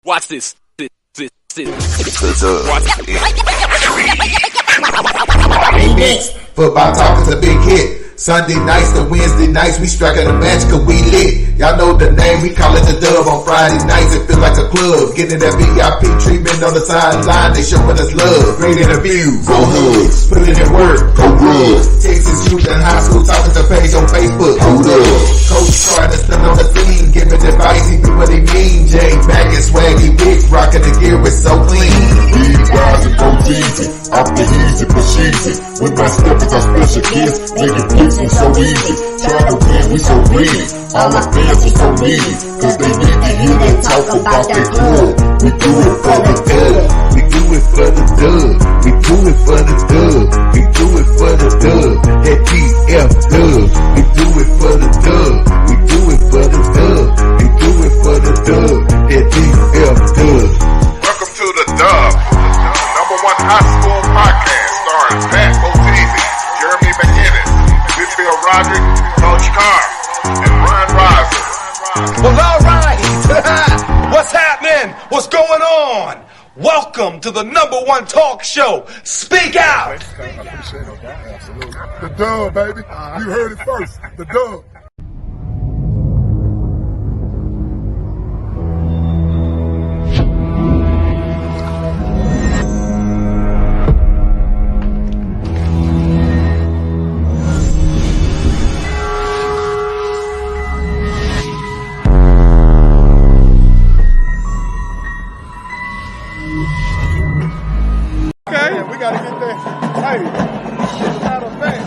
Watch this. Watch it. Football talk is a big hit. Sunday nights to Wednesday nights, we striking a match cause we lit. Y'all know the name, we call it the Dub. On Friday nights, it feel like a club. Getting that VIP treatment on the sideline, they showing us love. Great interviews, go hugs, put in work, go rubs. Texas youth and high school talking to page on Facebook, hold up. Coach trying to stand on the scene, giving advice, he do what he mean. Jay back and swaggy big, rocking the gear, it's so clean. Big guys and go easy, off the easy, push easy. With my steppers, our special kids, making blitzing so easy. Trying to win, we so greedy. All our fans are so needy, cause they need to hear them talk about that club. We do it for the dub. We do it for the dub. We do it for the dub. We do it for the dub. That GF dub. We do it for the dub. We do it for the dub. We do it for the dub. That GF dub. Welcome to the Dub, #1 high school podcast starring Matt Boteezy, Jeremy McInnes, Bill Roderick, Coach Carr, and Ryan Riser. Well, alright. What's happening? What's going on? Welcome to the #1 talk show. Speak out. The Dub, baby. You heard it first. The Dub. Okay, we gotta get there. Hey, matter of fact.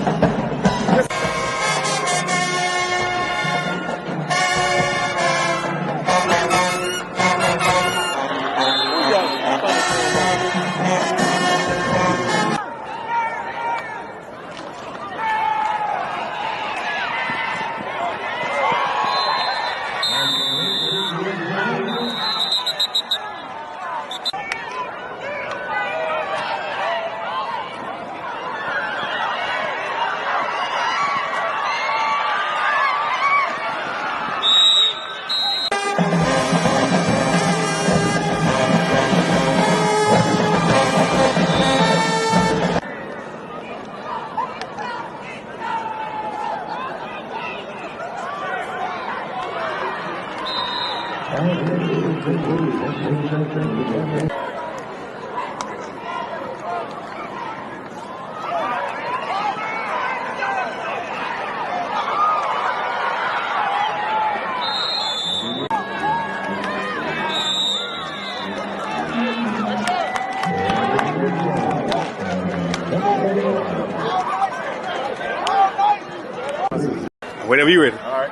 Whenever you ready. All right.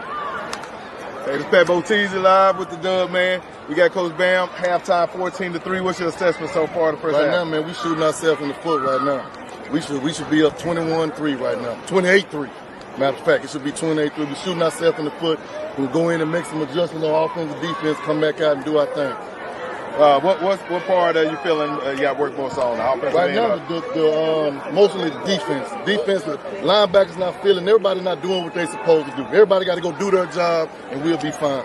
Hey, this Pat Boteezy live with the Dub, man. We got Coach Bam, halftime 14-3. What's your assessment so far the first half? Right now, man, we shooting ourselves in the foot right now. We should be up 21-3 right now. 28-3. Matter of fact, it should be 28-3. We're shooting ourselves in the foot. We'll go in and make some adjustments on offense and defense, come back out and do our thing. What part are you feeling you got work most on? The offense right now, mostly the defense. Defense, the linebackers not feeling. Everybody not doing what they supposed to do. Everybody got to go do their job, and we'll be fine.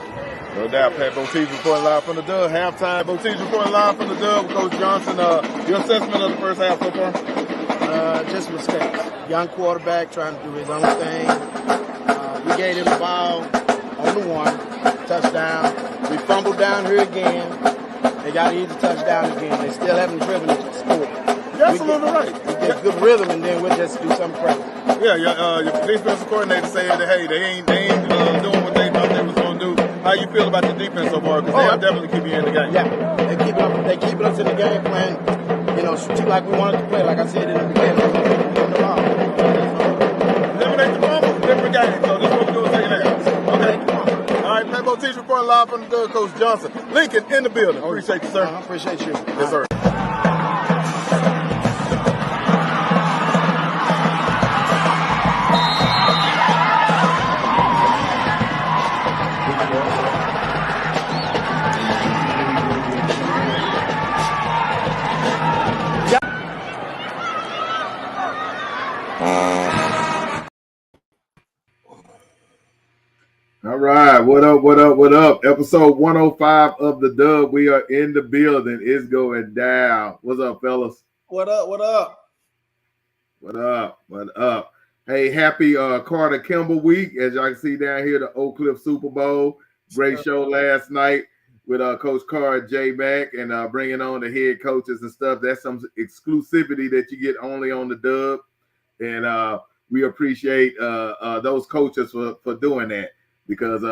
No doubt. Pat Boteezy reporting live from the Dub. Halftime. Boteezy reporting live from the Dub with Coach Johnson. Your assessment of the first half so far? Just mistakes. Young quarterback trying to do his own thing. We gave him the ball on the 1 touchdown. We fumbled down here again. They got an easy touchdown again. They still haven't driven it to score. You're absolutely right. We get good rhythm, and then we'll just do something crazy. Yeah, your defensive coordinator said that, hey, they ain't doing what they thought they was going to do. How you feel about the defense so far? Because they'll definitely keep you in the game. Yeah, they keep us in the game plan. You know, like we wanted to play. Like I said in the beginning, eliminate the fumble, different game. So this is what we're doing second half. Okay. All right, Pat Boteezy reporting live from the Dub, Coach Johnson. Lincoln in the building. Appreciate you, sir. I appreciate you. Yes, sir. All right. right, what up, what up, what up? Episode 105 of the Dub. We are in the building. It's going down. What's up, fellas? What up, what up? What up, what up? Hey, happy Carter Kimball week. As y'all can see down here, the OAKCLIFF Super Bowl. Great show last night with Coach Carr, J Mac, and bringing on the head coaches and stuff. That's some exclusivity that you get only on the Dub. And we appreciate those coaches for doing that, because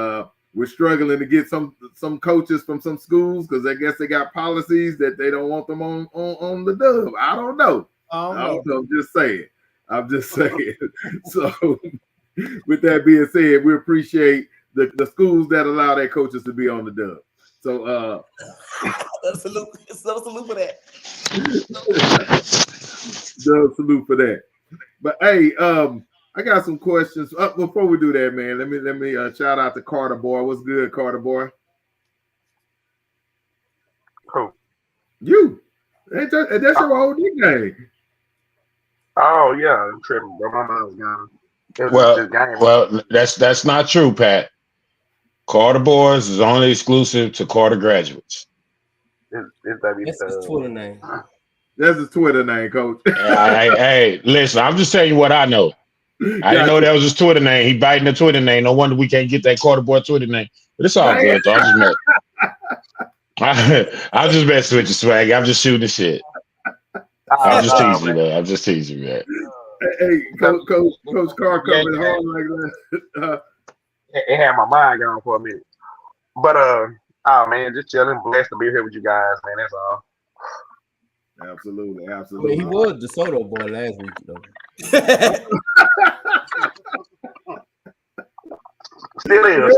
we're struggling to get some coaches from some schools, because I guess they got policies that they don't want them on the Dub. I don't know. I'm just saying. So with that being said, we appreciate the schools that allow their coaches to be on the Dub. So salute for that. Salute for that. But hey, I got some questions. Before we do that, man, let me shout out to Carter Boy. What's good, Carter Boy? Cool. You. That's your old nickname. Oh yeah, I'm tripping, bro. My mind was gone. Well, that's not true, Pat. Carter Boys is only exclusive to Carter graduates. That's his Twitter name. That's his Twitter name, Coach. Hey, listen, I'm just telling you what I know. I didn't know that was his Twitter name. He biting the Twitter name. No wonder we can't get that Carter Boy Twitter name. But it's all good, though. I'm just messing with you, Swag. I'm just shooting the shit. I'm just teasing you, though. I'm just teasing you, man. Hey, Coach Carr coming home like that. It had my mind gone for a minute. But oh man, just chilling, blessed to be here with you guys, man. That's all. Absolutely. Well, he was the Soto boy last week, though. Still is.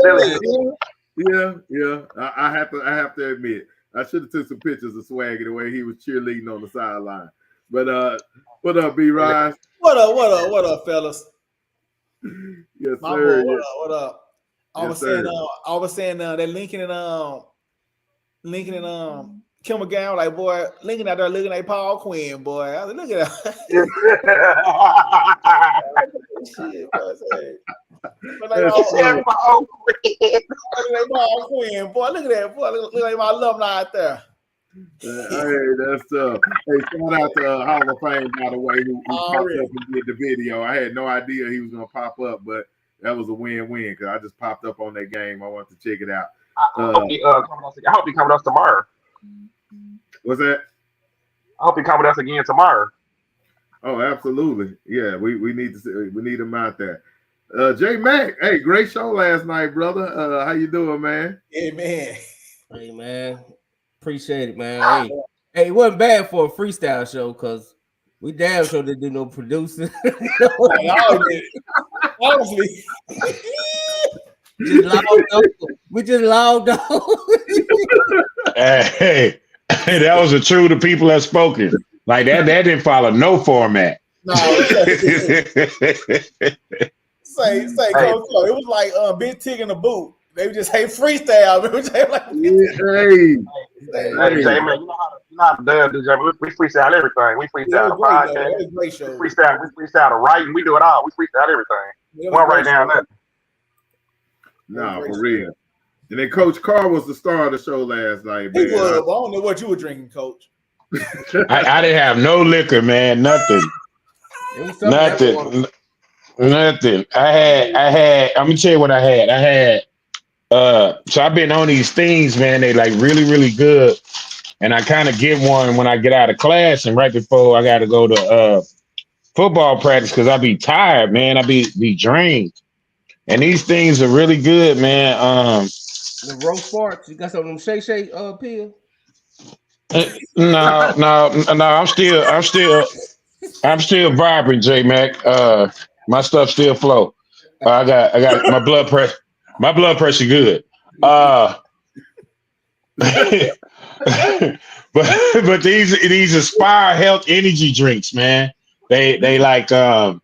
Yeah. I have to admit, I should have took some pictures of Swaggy the way he was cheerleading on the sideline. But what up, B Rise? What up, fellas? Yes, My sir. boy, what up? I was saying that Lincoln and Kim McGowan, like, boy, Lincoln out there looking like Paul Quinn, boy. I was like, look at that. Shit, Paul Quinn, boy. Look at that, boy. Look like my alumni out there. Hey, that's tough. Hey, shout out to Hall of Fame, by the way, who popped up and did the video. I had no idea he was gonna pop up, but that was a win-win, because I just popped up on that game. I wanted to check it out. I hope he come with us tomorrow. What's that? I hope he come with us again tomorrow. Oh, absolutely. Yeah, we need him out there. J Mac, hey, great show last night, brother. How you doing, man? Yeah, man. Hey, man. Appreciate it, man. Hey, it wasn't bad for a freestyle show, because we damn sure didn't do no producing. Honestly. We just logged on. Hey, that was a true. The people have spoken. Like that didn't follow no format. No. Say, Coach, it was like Big Tig in the boot. They would just freestyle. Hey, man, you know how to do. We freestyle everything. We freestyle the podcast. We freestyle the writing. We do it all. We freestyle everything. Well, right now, nothing. No, for real. And then Coach Carr was the star of the show last night, man. He was. I don't know what you were drinking, Coach. I didn't have no liquor, man. Nothing. Nothing. I had. I'm gonna tell you what I had. I had. So I've been on these things, man. They like really, really good. And I kind of get one when I get out of class and right before I got to go to football practice, because I be tired, man. I be drained. And these things are really good, man. The roast farts. You got some of them shake pill? No. I'm still vibrant, J Mac. My stuff still flow. I got my blood pressure. My blood pressure good. But these Aspire Health energy drinks, man. They like 0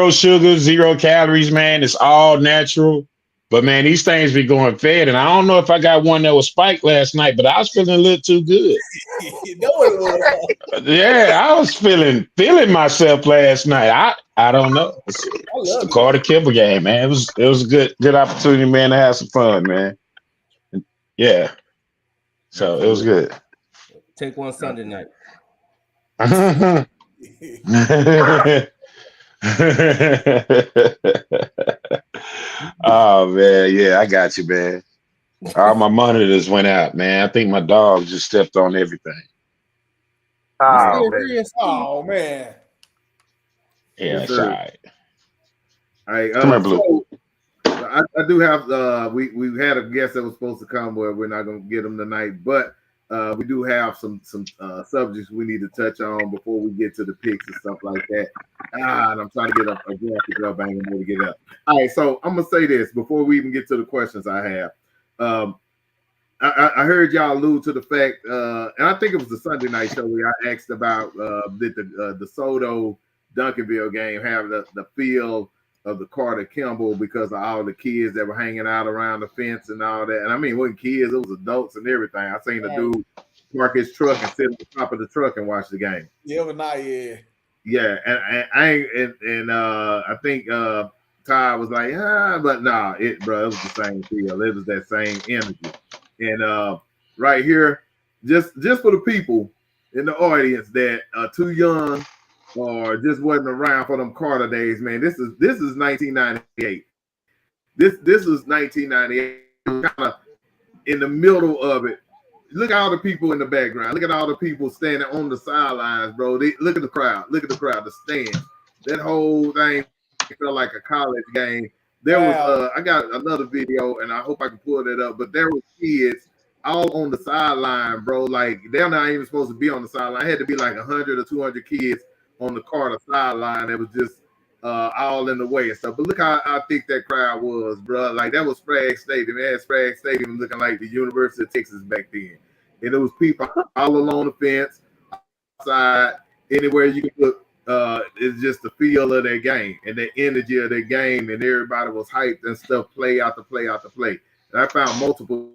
sugar, 0 calories, man. It's all natural. But man, these things be going fed, and I don't know if I got one that was spiked last night, but I was feeling a little too good. You know what it was. Yeah, I was feeling myself last night. I don't know. It's the Carter Kimball game, man. It was a good opportunity, man, to have some fun, man. Yeah. So it was good. Take one Sunday night. Oh man, yeah, I got you, man. All my monitors went out, man. I think my dog just stepped on everything. Oh man. Yeah, that's all right. All right, come here, Blue. I do have we had a guest that was supposed to come, where we're not gonna get him tonight, but we do have some subjects we need to touch on before we get to the picks and stuff like that. And I'm trying to get up a graphic up. I ain't gonna be able to get up. All right, so I'm gonna say this before we even get to the questions I have. I heard y'all allude to the fact, and I think it was the Sunday night show where I asked about did the Soto Duncanville game have the feel of the Carter Kimball because of all the kids that were hanging out around the fence and all that. And I mean, it wasn't kids, it was adults and everything. I seen the dude park his truck and sit on the top of the truck and watch the game. Yeah, but not yeah. Yeah, and I think Ty was like, but nah, it was the same feel. It was that same energy. And right here, just for the people in the audience that are too young or just wasn't around for them Carter days, man. This is 1998. This is 1998. Kind of in the middle of it. Look at all the people in the background. Look at all the people standing on the sidelines, bro. Look at the crowd. Look at the crowd. The stands. That whole thing felt like a college game. There was I got another video, and I hope I can pull that up. But there were kids all on the sideline, bro. Like they're not even supposed to be on the sideline. It had to be like 100 or 200 kids on the Carter sideline. It was just all in the way and stuff. But look how thick that crowd was, bro. Like that was Sprague Stadium. It had Sprague Stadium looking like the University of Texas back then. And it was people all along the fence, outside, anywhere you could look. It's just the feel of their game and the energy of their game, and everybody was hyped and stuff, play after play after play. And I found multiple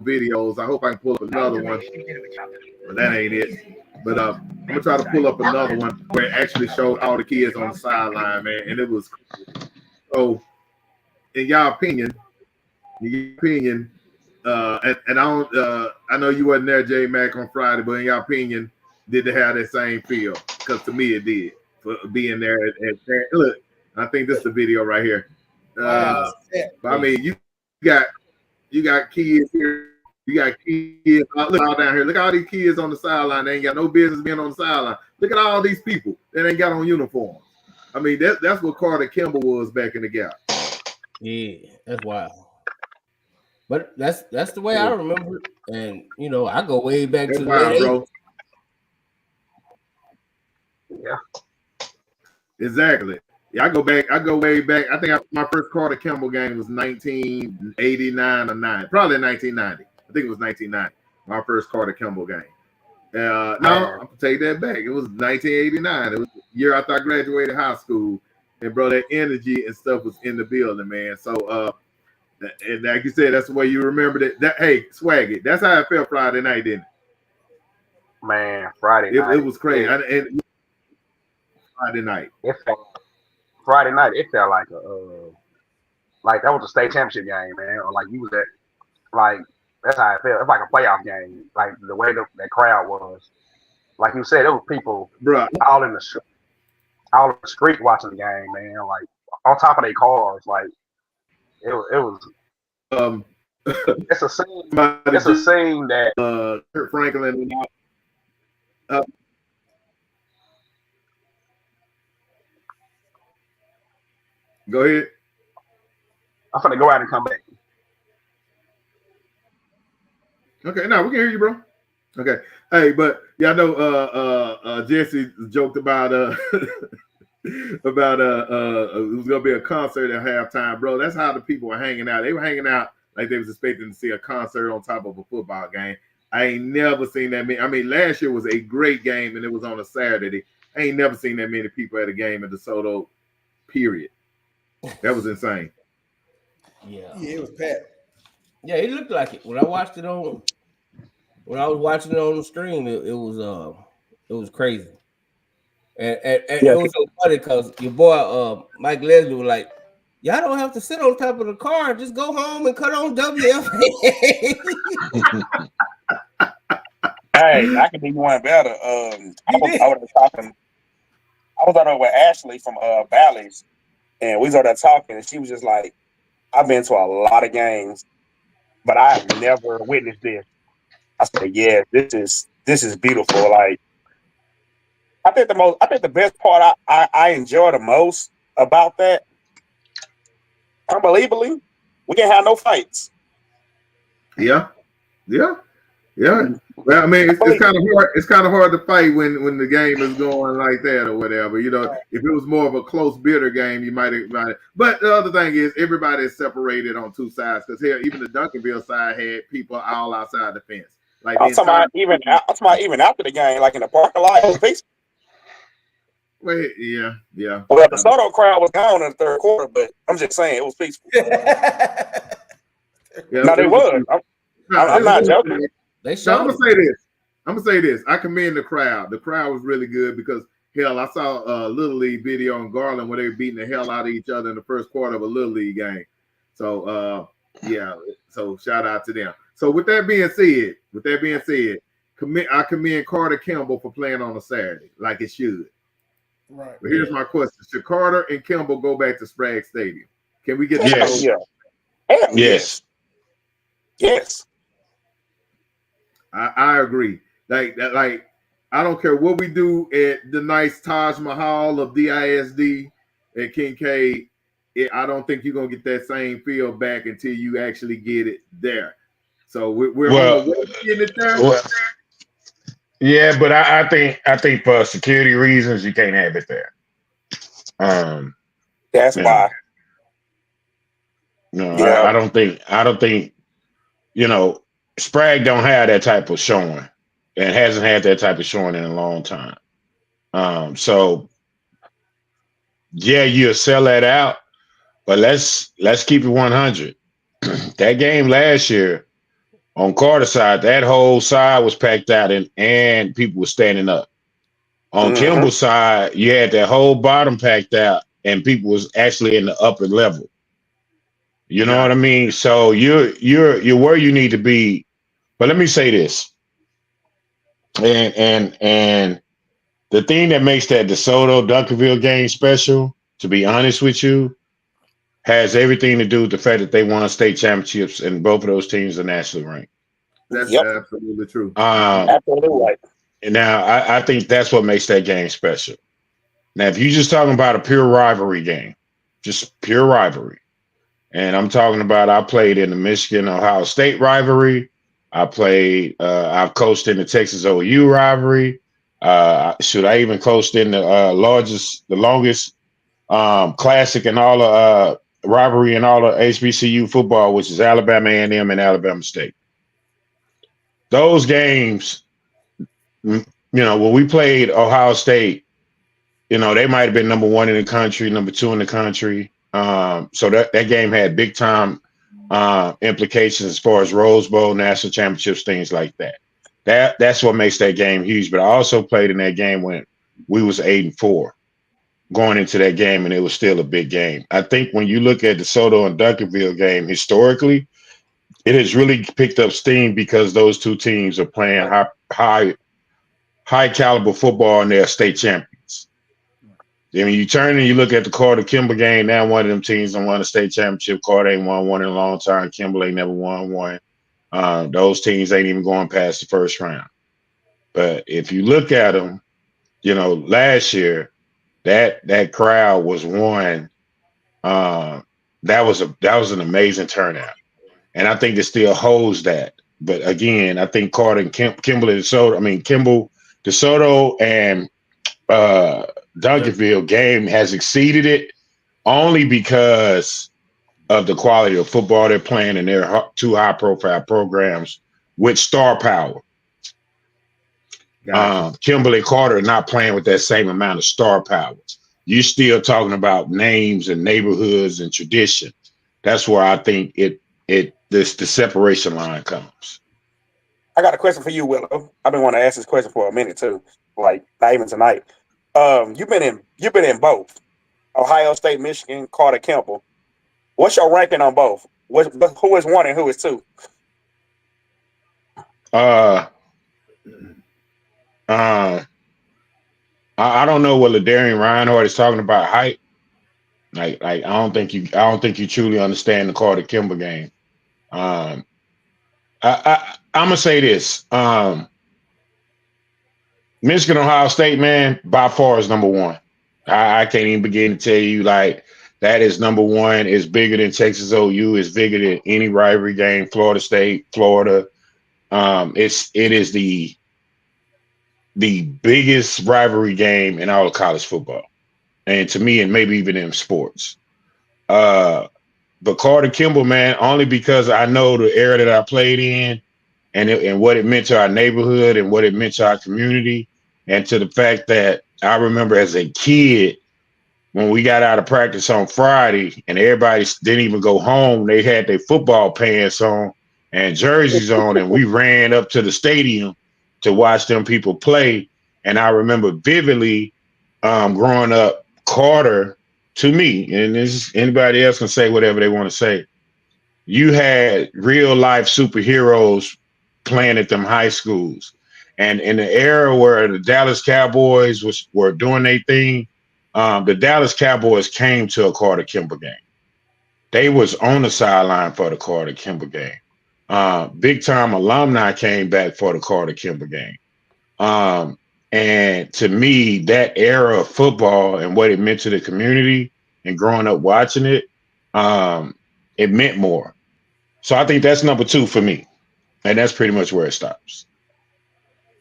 videos. I hope I can pull up another one, but that ain't it. But I'm gonna try to pull up another one where it actually showed all the kids on the sideline, man, and it was cool. So, in your opinion, and I don't, I know you wasn't there, J Mac, on Friday, but in your opinion, did they have that same feel? Because to me, it did. For being there look, I think this is the video right here. But I mean, you got kids here. You got kids. Look all down here. Look at all these kids on the sideline. They ain't got no business being on the sideline. Look at all these people that ain't got on uniforms. I mean, that's what Carter Kimball was back in the Gap. Yeah, that's wild. But that's the way I remember it. And you know, I go way back to the late 80s. Yeah, exactly. Yeah, I go way back. I think my first Carter Kimball game was 1989 or 9, probably 1990. I think it was 1990. My first Carter Kimball game. No, I'm gonna take that back. It was 1989. It was the year after I graduated high school, and bro, that energy and stuff was in the building, man. So, and like you said, that's the way you remembered it. Hey, Swaggy, that's how it felt Friday night, didn't it? Man, Friday night. It was crazy. And Friday night. Friday night, it felt like like that was a state championship game, man. Or like you was at, like that's how it felt. It's like a playoff game. Like the way that crowd was. Like you said, there was people all in the street watching the game, man. Like on top of their cars, like it was. It's a scene. It's a scene that Kurt Franklin. Go ahead. I'm gonna go out and come back. Okay, now we can hear you, bro. Okay, hey, but yeah, I know Jesse joked about it was gonna be a concert at halftime, bro. That's how the people were hanging out. They were hanging out like they was expecting to see a concert on top of a football game. I ain't never seen that many. I mean, last year was a great game and it was on a Saturday. I ain't never seen that many people at a game at DeSoto, period. That was insane. Yeah. Yeah, it was Pat. Yeah, it looked like it. When I watched it on, when I was watching it on the stream, it was crazy. And Yeah, it was so funny because your boy Mike Leslie was like, y'all don't have to sit on top of the car, just go home and cut on WFA. Hey, I can be one better. I was over there talking. I was out there with Ashley from Bally's, and we was over there talking, and she was just like, "I've been to a lot of games, but I have never witnessed this." I said, "Yeah, this is beautiful." Like, I think the best part I enjoy the most about that, unbelievably, we didn't have no fights. Yeah. Well, I mean, it's kind of hard. It's kind of hard to fight when the game is going like that or whatever. You know, if it was more of a close, bitter game, you might have. But the other thing is, everybody is separated on two sides because here, even the Duncanville side had people all outside the fence. Like I'm talking about even after the game, like in the parking lot. It was peaceful. Wait, yeah. Well, the Soto crowd was gone in the third quarter, but I'm just saying it was peaceful. No, they was. I'm not joking. So I'm gonna say this. I commend the crowd. The crowd was really good because hell, I saw a Little League video in Garland where they were beating the hell out of each other in the first quarter of a Little League game. So yeah. So shout out to them. So with that being said, I commend Carter Kimball for playing on a Saturday like it should. Right. But here's my question: should Carter and Kimball go back to Sprague Stadium? Can we get yes? Yes. Yes. I agree. Like I don't care what we do at the nice Taj Mahal of DISD at Kincaid. I don't think you're gonna get that same feel back until you actually get it there. So we're on the way to getting it there. Well, yeah, but I think for security reasons you can't have it there. That's why. No, yeah. I don't think Sprague don't have that type of showing and hasn't had that type of showing in a long time. So yeah, you'll sell that out, but let's keep it 100. That game last year on Carter's side, that whole side was packed out and people were standing up. On Kimball's side, you had that whole bottom packed out and people was actually in the upper level. You know what I mean? So you're where you need to be. But let me say this. And the thing that makes that DeSoto Duncanville game special, to be honest with you, has everything to do with the fact that they won state championships and both of those teams are nationally ranked. That's absolutely true. Absolutely right. And now I think that's what makes that game special. Now, if you're just talking about a pure rivalry game, just pure rivalry, and I'm talking about I played in the Michigan-Ohio State rivalry. I've coached in the Texas OU rivalry. I even coached in the longest classic in all the rivalry in all the HBCU football, which is Alabama A&M and Alabama State. Those games, when we played Ohio State, they might have been number 1 in the country, number 2 in the country. So that game had big time implications as far as Rose Bowl, national championships, things like that. That's what makes that game huge. But I also played in that game when we was 8-4 going into that game, and it was still a big game. I think when you look at the Soto and Duncanville game historically, it has really picked up steam because those two teams are playing high caliber football and they're state champions. I mean, you turn and you look at the Carter Kimball game. Now one of them teams that won a state championship. Carter ain't won one in a long time. Kimball ain't never won one. Those teams ain't even going past the first round. But if you look at them, last year that crowd was one. That was an amazing turnout, and I think it still holds that. But again, I think Carter and Kimball and DeSoto. I mean, Kimball, DeSoto, and Duncanville game has exceeded it only because of the quality of football they're playing and their two high-profile programs with star power. Kimball and Carter are not playing with that same amount of star power. You're still talking about names and neighborhoods and tradition. That's where I think the separation line comes. I got a question for you, Willow. I've been wanting to ask this question for a minute too, like not even tonight. You've been in both Ohio State, Michigan, Carter, Kimball. What's your ranking on both? Who is one and who is two? I don't know what Ladarian Reinhardt is talking about height. Like I don't think you truly understand the Carter Kimball game. I'm gonna say this. Michigan, Ohio State, man, by far is number one. I can't even begin to tell you like that is number one. It's bigger than Texas OU. It's bigger than any rivalry game. Florida State, Florida. It is the biggest rivalry game in all of college football, and to me, and maybe even in sports. But Carter Kimball, man, only because I know the era that I played in, and what it meant to our neighborhood and what it meant to our community, and to the fact that I remember as a kid when we got out of practice on Friday and everybody didn't even go home, they had their football pants on and jerseys on, and we ran up to the stadium to watch them people play. And I remember vividly growing up, Carter, to me, and this anybody else can say whatever they want to say, you had real life superheroes playing at them high schools. And in the era where the Dallas Cowboys were doing their thing, the Dallas Cowboys came to a Carter Kimball game. They was on the sideline for the Carter Kimball game. Big time alumni came back for the Carter Kimball game. And to me, that era of football and what it meant to the community and growing up watching it, it meant more. So I think that's number two for me. And that's pretty much where it stops.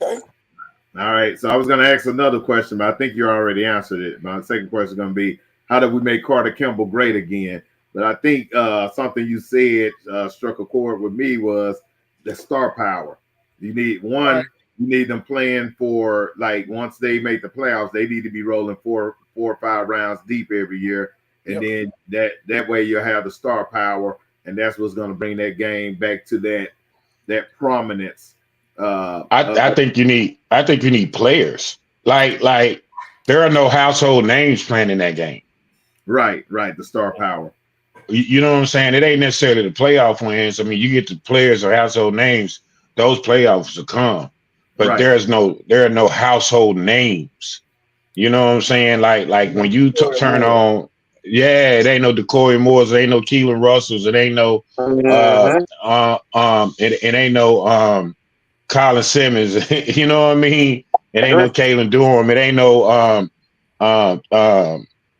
All right. So I was going to ask another question, but I think you already answered it. My second question is going to be, how do we make Carter Kimball great again? But I think something you said struck a chord with me was the star power. You need one. Right. You need them playing for, like, once they make the playoffs, they need to be rolling four or five rounds deep every year. And then that way you'll have the star power. And that's what's going to bring that game back to that prominence. I think you need players. Like there are no household names playing in that game. Right. The star power. You know what I'm saying? It ain't necessarily the playoff wins. I mean, you get the players or household names, those playoffs will come. But there are no household names. You know what I'm saying? Like when you turn on, it ain't no Decory Moores, it ain't no Keelan Russells, it ain't no it ain't no Colin Simmons, you know what I mean? It ain't no Kalen Durham, it ain't no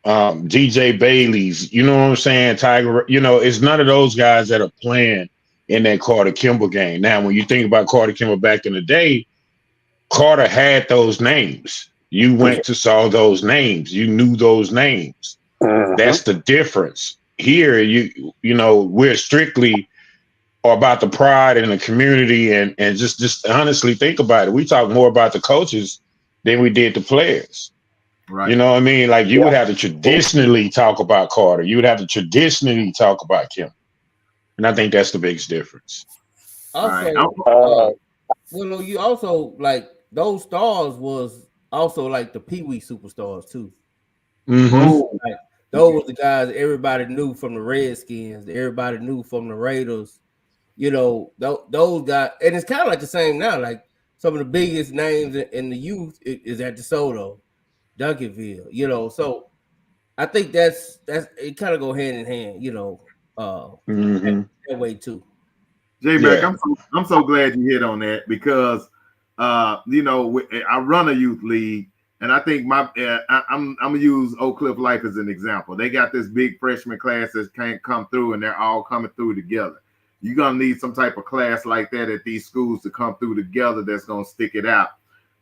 DJ Bailey's, you know what I'm saying? Tiger, you know, it's none of those guys that are playing in that Carter Kimball game. Now, when you think about Carter Kimball back in the day, Carter had those names. You went to saw those names. You knew those names. That's the difference. Here, you know, we're strictly about the pride in the community and just honestly think about it. We talk more about the coaches than we did the players. Right. You know what I mean? Like you would have to traditionally talk about Carter. You would have to traditionally talk about Kim. And I think that's the biggest difference. Also, well, you also like those stars was also like the Pee Wee superstars too. Like, those were the guys everybody knew from the Redskins, everybody knew from the Raiders. You know, those guys, and it's kind of like the same now. Like some of the biggest names in the youth is at DeSoto, Duncanville. You know, so I think that's it. Kind of go hand in hand. You know, that way too. J-Mac, I'm so glad you hit on that because, you know, I run a youth league, and I think I'm gonna use OAKCLIFF Life as an example. They got this big freshman class that can't come through, and they're all coming through together. You're gonna need some type of class like that at these schools to come through together. That's gonna stick it out.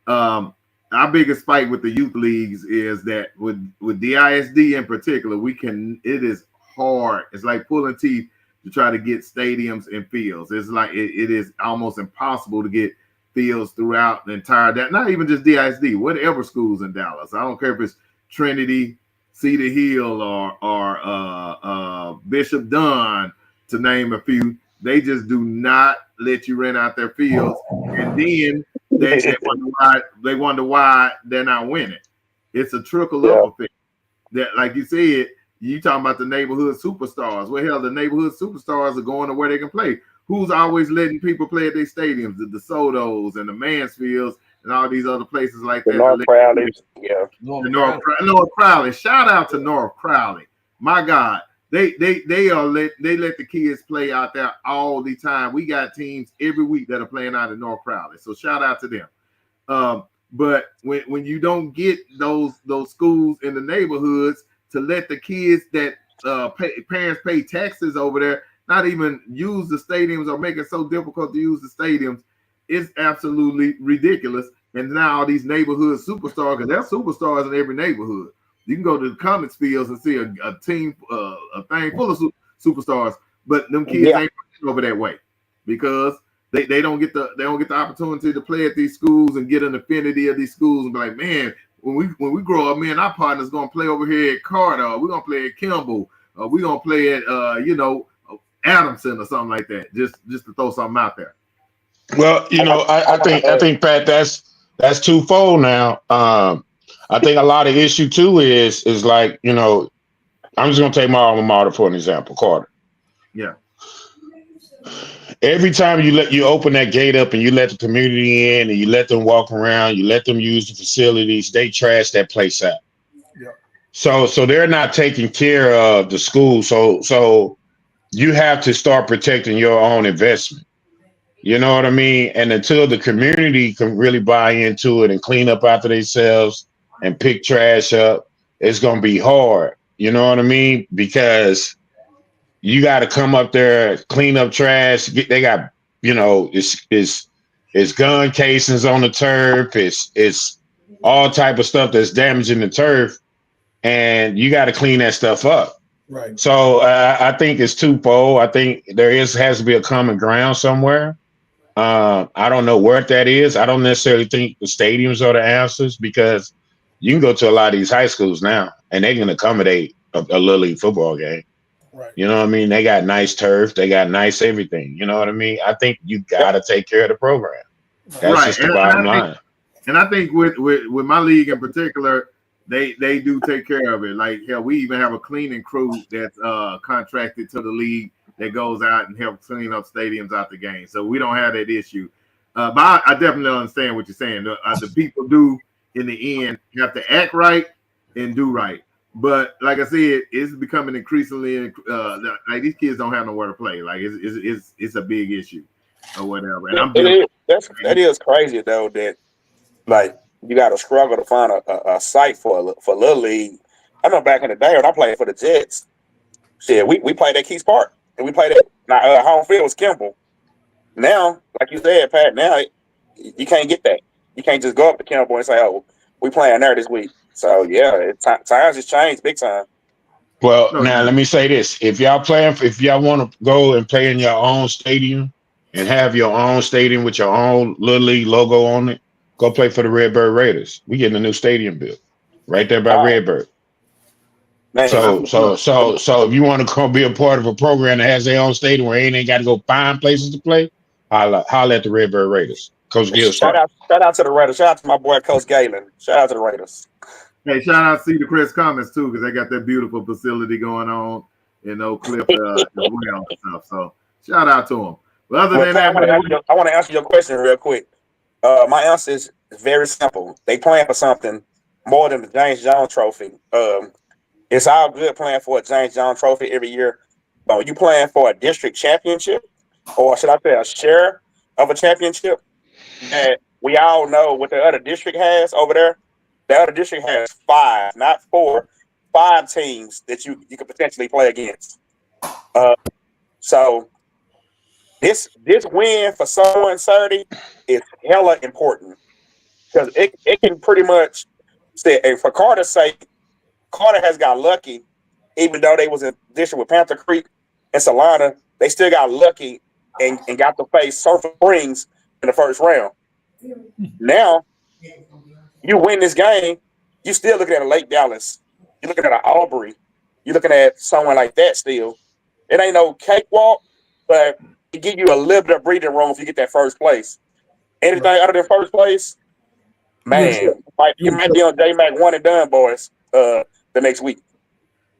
Our biggest fight with the youth leagues is that with DISD in particular, it is hard. It's like pulling teeth to try to get stadiums and fields. It's like it is almost impossible to get fields throughout the entire, not even just DISD, whatever schools in Dallas. I don't care if it's Trinity, Cedar Hill or Bishop Dunn, to name a few. They just do not let you rent out their fields, and then they wonder why they're not winning. It's a trickle up effect. That, like you said, you talking about the neighborhood superstars. Well, hell, the neighborhood superstars are going to where they can play. Who's always letting people play at their stadiums? The DeSotos and the Mansfields and all these other places like that. North Crowley, yeah. North Crowley. Shout out to North Crowley. My God, they let the kids play out there all the time. We got teams every week that are playing out in North Crowley. So shout out to them. But when you don't get those schools in the neighborhoods to let the kids that parents pay taxes over there not even use the stadiums or make it so difficult to use the stadiums, it's absolutely ridiculous. And now all these neighborhood superstars, because there's superstars in every neighborhood. You can go to the Comets fields and see a team, a thing full of superstars, but them kids ain't over that way because they don't get the opportunity to play at these schools and get an affinity of these schools and be like, man, when we grow up, me and our partner's gonna play over here at Carter, we're gonna play at Kimball, we're gonna play at Adamson or something like that. Just to throw something out there. Well, I think Pat, that's twofold now. I think a lot of issue too is like, I'm just gonna take my alma mater for an example, Carter. Yeah. Every time you open that gate up and you let the community in and you let them walk around, you let them use the facilities, they trash that place out. Yeah. So they're not taking care of the school. So you have to start protecting your own investment. You know what I mean? And until the community can really buy into it and clean up after themselves and pick trash up, it's going to be hard. You know what I mean? Because you got to come up there, clean up trash. They got, it's gun casings on the turf. It's all type of stuff that's damaging the turf. And you got to clean that stuff up. Right. So I think it's twofold. I think has to be a common ground somewhere. I don't know where that is. I don't necessarily think the stadiums are the answers because you can go to a lot of these high schools now and they can accommodate a Little League football game. Right. You know what I mean? They got nice turf. They got nice everything. You know what I mean? I think you got to take care of the program. That's just the bottom line. And I think with my league in particular, they do take care of it. Like, hell, we even have a cleaning crew that's contracted to the league that goes out and helps clean up stadiums out the game. So we don't have that issue. But I definitely understand what you're saying. The people do, in the end, have to act right and do right. But like I said, it's becoming increasingly like these kids don't have nowhere to play. Like it's a big issue or whatever. And that is crazy though. That like you got to struggle to find a site for Little League. I know back in the day when I played for the Jets, shit, we played at Keys Park and we played at home field was Kimball. Now, like you said, Pat, now you can't get that. You can't just go up to Kimball and say, "Oh, we playing there this week." So yeah, times has changed big time. Well, now let me say this: if y'all want to go and play in your own stadium and have your own stadium with your own Little League logo on it, go play for the Redbird Raiders. We getting a new stadium built right there by Redbird. Man, so if you want to come be a part of a program that has their own stadium where ain't got to go find places to play, holla at the Redbird Raiders. Coach Gill. Shout out to the Raiders. Shout out to my boy Coach Galen. Shout out to the Raiders. Hey, shout out to the Chris Comments too, because they got that beautiful facility going on in Oak Cliff as well and stuff. So shout out to them. But other than that, I want to answer your question real quick. My answer is very simple. They playing for something more than the James Jones Trophy. It's all good playing for a James Jones Trophy every year, but when you playing for a district championship, or should I say a share of a championship, that we all know what the other district has over there. The other district has 5, not 4, 5 teams that you could potentially play against. So this win for someone Saturday is hella important because it can pretty much say, and for Carter's sake, Carter has got lucky, even though they was in district with Panther Creek and Salina, they still got lucky and got to face Sulphur Springs in the first round. Now, you win this game, you still looking at a Lake Dallas You're looking at an Aubrey. You're looking at someone like that still. It ain't no cakewalk, but it give you a little bit of breathing room if you get that first place. Anything other than first place, man, you might be on J-Mac one and done, boys, the next week.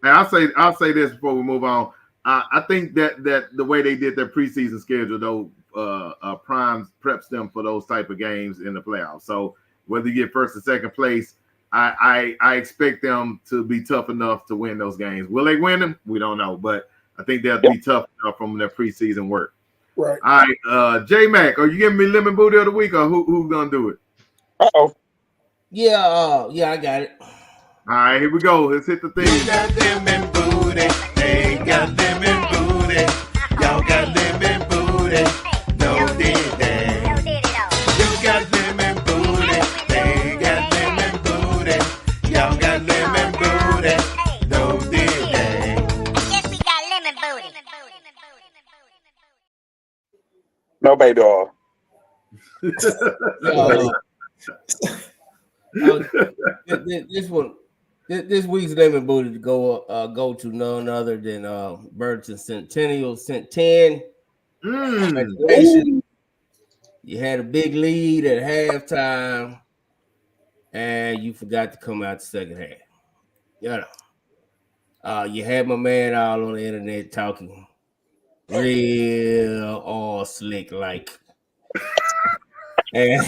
And I'll say this before we move on. I think that the way they did their preseason schedule, though, preps them for those type of games in the playoffs. So whether you get first or second place, I expect them to be tough enough to win those games. Will they win them? We don't know, but I think they'll be tough enough from their preseason work. Right. All right, J-Mac, are you giving me lemon booty of the week, or who's gonna do it? Yeah, I got it. All right, here we go. Let's hit the thing. You got lemon booty. They got lemon booty. Y'all got lemon booty. No diddy. You got lemon booty. They got lemon booty. Y'all got lemon booty. No diddy. Yes, we got lemon booty. No baby oil. This week's lemon booty to go to none other than Burton Centennial sent 10. Congratulations. You had a big lead at halftime, and you forgot to come out the second half. You know, you had my man all on the internet talking real all slick like. And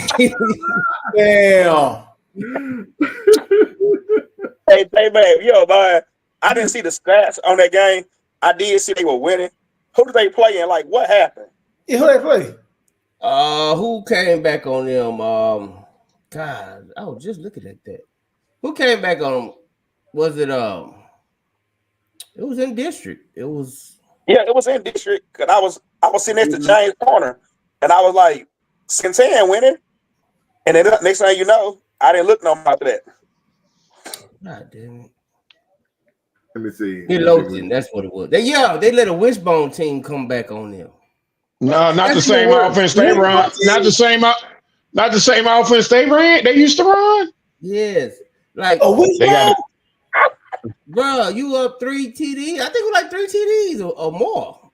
damn. Hey, man, man, I didn't see the stats on that game. I did see they were winning. Who did they play and like what happened? Yeah, who they play? Who came back on them? God, I was just looking at that. Who came back on them? Was it it was in district. It was in district. Cause I was sitting next to James Corner and I was like, Centennial winning. And then next thing you know, I didn't look no more after that. God damn it. Let me see. Midlothian, that's what it was. They let a wishbone team come back on them. No, not the same offense they run. Not the same offense they ran. They used to run. Yes. Like they got it. Bro, you up 3 TDs. I think it was like 3 TDs or more.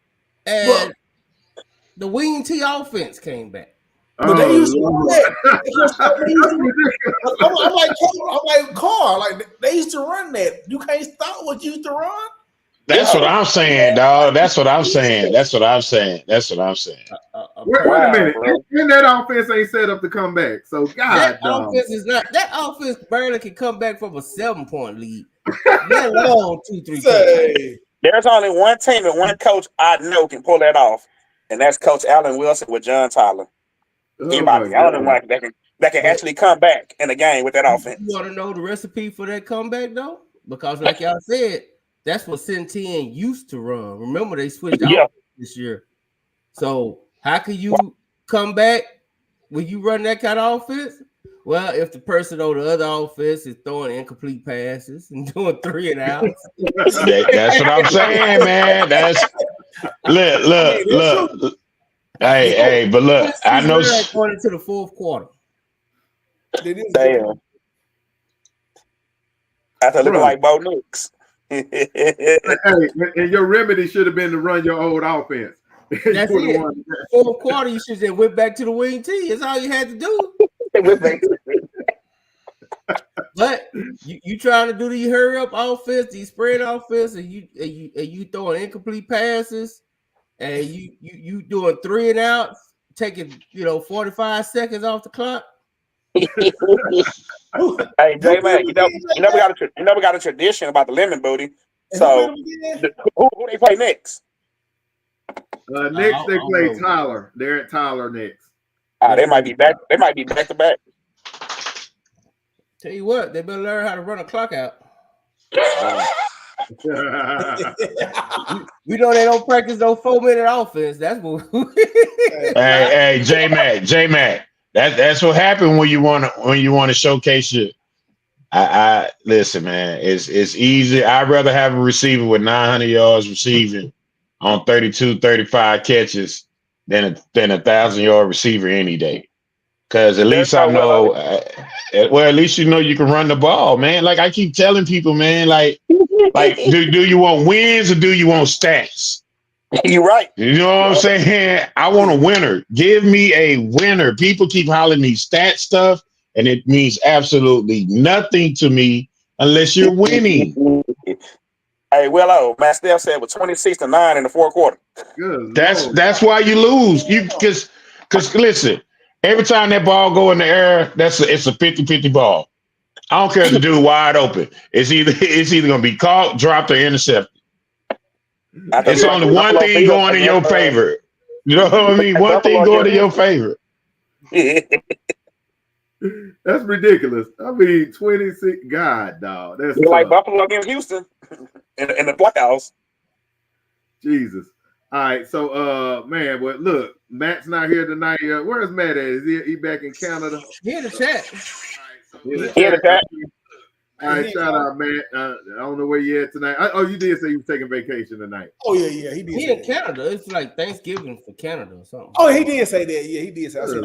And the wing T offense came back. But they used to run that. I'm like Carl. Like they used to run that. You can't stop what you used to run. That's what I'm saying, dog. That's what I'm saying. Wait a minute. And that offense ain't set up to come back. So God, that offense barely can come back from a 7-point lead. Let alone 2-3. There's only one team and one coach I know can pull that off, and that's Coach Allen Wilson with John Tyler. Anybody, I don't know that can actually come back in a game with that offense. You want to know the recipe for that comeback though? Because like y'all said, that's what Centennial used to run. Remember they switched out this year. So how can you come back when you run that kind of offense? Well, if the person on the other offense is throwing incomplete passes and doing 3 and outs. That's what I'm saying, man. That's look. Hey, but look, I know going into the fourth quarter. Damn. After looking like Bo Nix. And your remedy should have been to run your old offense. That's it. Fourth quarter, you should have went back to the wing T. That's all you had to do. But you trying to do the hurry up offense, the spread offense, and you throwing incomplete passes. And you doing 3 and outs, taking 45 seconds off the clock. Hey, J-Man, you never got a tradition about the lemon booty. So who they play next? Next they play Tyler. They're at Tyler next. They might be back. They might be back to back. Tell you what, they better learn how to run a clock out. We know they don't practice those 4-minute offense. That's what. hey, J-Mac. That's what happened when you want to showcase your. I listen, man. It's easy. I'd rather have a receiver with 900 yards receiving on 32, 35 catches than a 1,000-yard receiver any day. Because at There least you I go, know, Willow. well, at least you know you can run the ball, man. Like I keep telling people, man, like do you want wins or do you want stats? You right. You know what I'm saying? I want a winner. Give me a winner. People keep hollering me stat stuff, and it means absolutely nothing to me unless you're winning. Hey, Willow, Matt Steph said with 26-9 in the fourth quarter. Good That's why you lose. You because listen, every time that ball go in the air, it's a 50-50 ball. I don't care if the dude wide open. It's either gonna be caught, dropped, or intercepted. It's only one thing going in your favor. You know what I mean? One thing going in your favor. That's ridiculous. I mean, 26. God, dog. That's You're like tough. Buffalo against Houston in the playoffs. Jesus. All right, so man, but look, Matt's not here tonight. Where's Matt at? Is he back in Canada? He in the chat. All right, shout out, Matt. I don't know where you at tonight. You did say you were taking vacation tonight. Oh yeah, he did. He in Canada. It's like Thanksgiving for Canada or something. Oh, he did say that. Yeah, he did say. I said,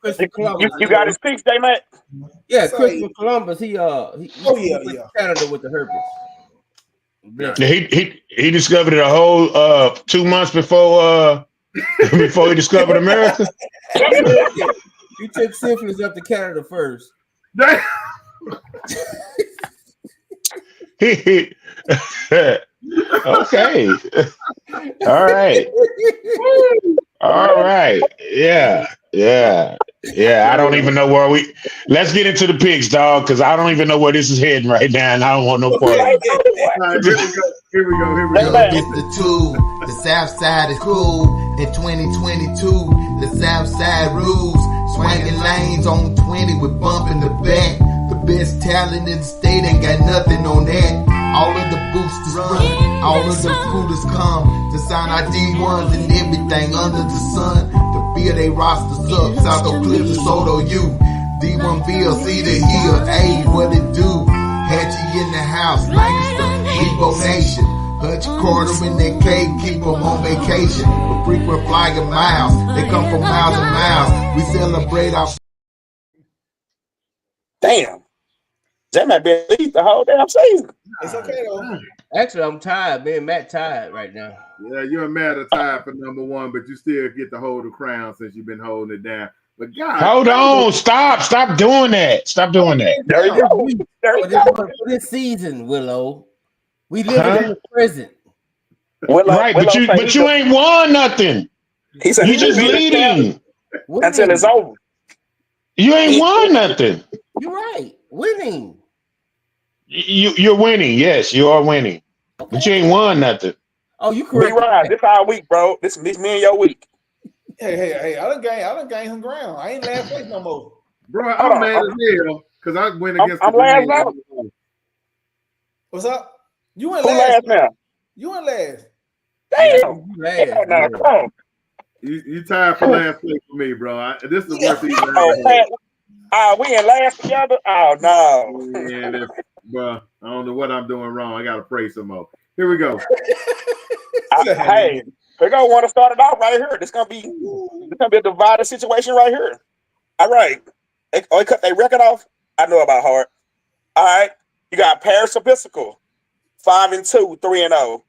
Christopher Columbus. You got his speech, J Matt? Yeah, Christopher Columbus. He yeah. Canada with the herpes. Yeah, he discovered it a whole 2 months before before he discovered America. He took syphilis up to Canada first. Okay. All right. Yeah. I don't even know where let's get into the picks, dog, because I don't even know where this is heading right now, and I don't want no part of it. Here we go. It's the two. The South Side is cool. In 2022, the South Side rules. Swinging lanes on 20 with bump in the back. The best talent in the state ain't got nothing on that. All of the boosters run, all of the recruiters come to sign our D1s and everything under the sun. To build they rosters up, South Oakcliff to Soto U. D1 VLC to here, hey, what it do? Hatchie in the house, Lancaster, Rebo Nation. Hutch Carter in that cave, keep them on vacation. But frequent flying miles, they come from miles and miles. We celebrate our... Damn. That might be at least the whole damn season. It's okay though. Actually, I'm tired. Me and Matt tired right now. Yeah, you and Matt are tied for number one, but you still get to hold the crown since you've been holding it down. But God, hold on, stop doing that. Stop doing that. There you go. For this season, Willow, we live in the present. Right, but you ain't won nothing. He said you just leading until it's over. You ain't won nothing. You're right. Winning. You're winning. Yes, you are winning. Okay. But you ain't won nothing. Oh, you correct. Right. This our week, bro. This me and your week. Hey, I done gained some ground. I ain't last place no more. Bro, I'm mad as hell because I went against I'm last now. What's up? You went last now. You went last. Damn. You tied for last place for me, bro. This is the worst thing we in last together? Oh, no. Yeah, bro, I don't know what I'm doing wrong. I got to pray some more. Here we go. Hey, we're going to want to start it off right here. This going to be a divided situation right here. All right. They cut their record off. I know about Hart. All right. You got Paris Episcopal, 5-2, 3-0.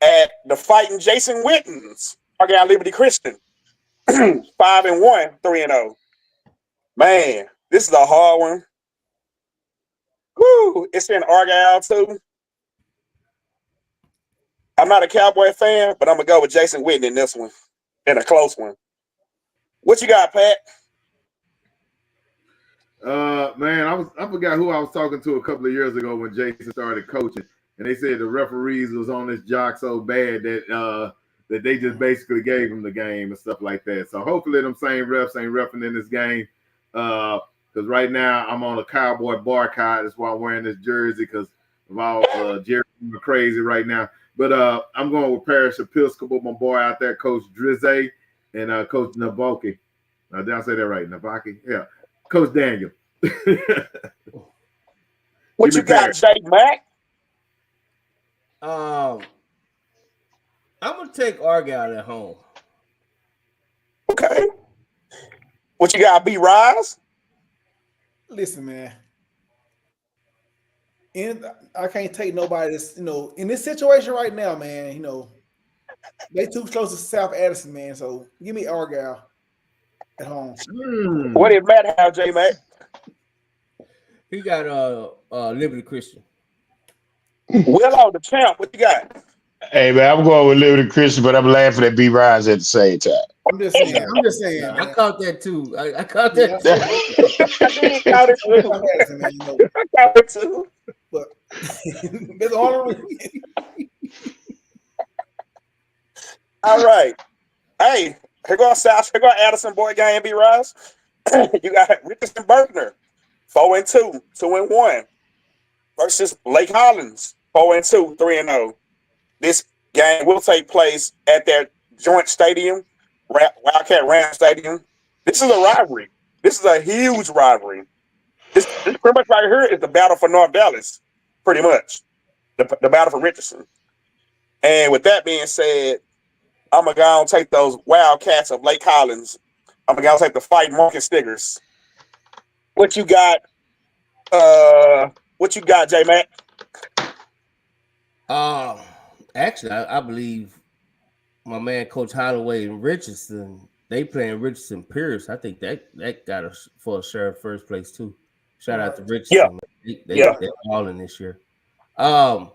At the Fighting Jason Witten's, Argyle Liberty Christian, 5-1, 3-0. Man, this is a hard one. Woo! It's in Argyle too. I'm not a Cowboy fan, but I'm gonna go with Jason Witten in this one, in a close one. What you got, Pat? Man, I forgot who I was talking to a couple of years ago when Jason started coaching, and they said the referees was on this jock so bad that that they just basically gave him the game and stuff like that. So hopefully them same refs ain't reffing in this game. Because right now I'm on a Cowboy boycott. That's why I'm wearing this jersey because of all Jerry crazy right now. But I'm going with Parish Episcopal, my boy out there, Coach Drizzy and Coach Navoki. Did I say that right? Navoki? Yeah. Coach Daniel. What you got, Jake Mack? I'm gonna take Argyle at home. Okay. What you got, B-Rise? Listen, man. I can't take nobody that's, in this situation right now, man, they too close to South Addison, man. So give me Argyle at home. What did Matt have, J-Mac? He got Liberty Christian. Willow, the champ, what you got? Hey man, I'm going with Liberty Christian, but I'm laughing at B-Rise at the same time. I'm just saying. I caught that too. I caught that too. I caught it too. But there's all reason. All right. Hey, here go Addison boy game, B-Rise. You got Richardson Berkner, 4-2, 2-1. Versus Lake Hollins, 4-2, 3-0. This game will take place at their joint stadium, Wildcat Ram Stadium. This is a rivalry. This is a huge rivalry. This pretty much right here is the battle for North Dallas, pretty much. The battle for Richardson. And with that being said, I'm going to go and take those Wildcats of Lake Hollins. I'm going to go and take the fight Marcus Stiggers. What you got, J-Mac? Actually, I believe my man Coach Holloway and Richardson, they playing Richardson Pierce. I think that got us for a share of first place too. Shout out to Richardson. They're balling this year. I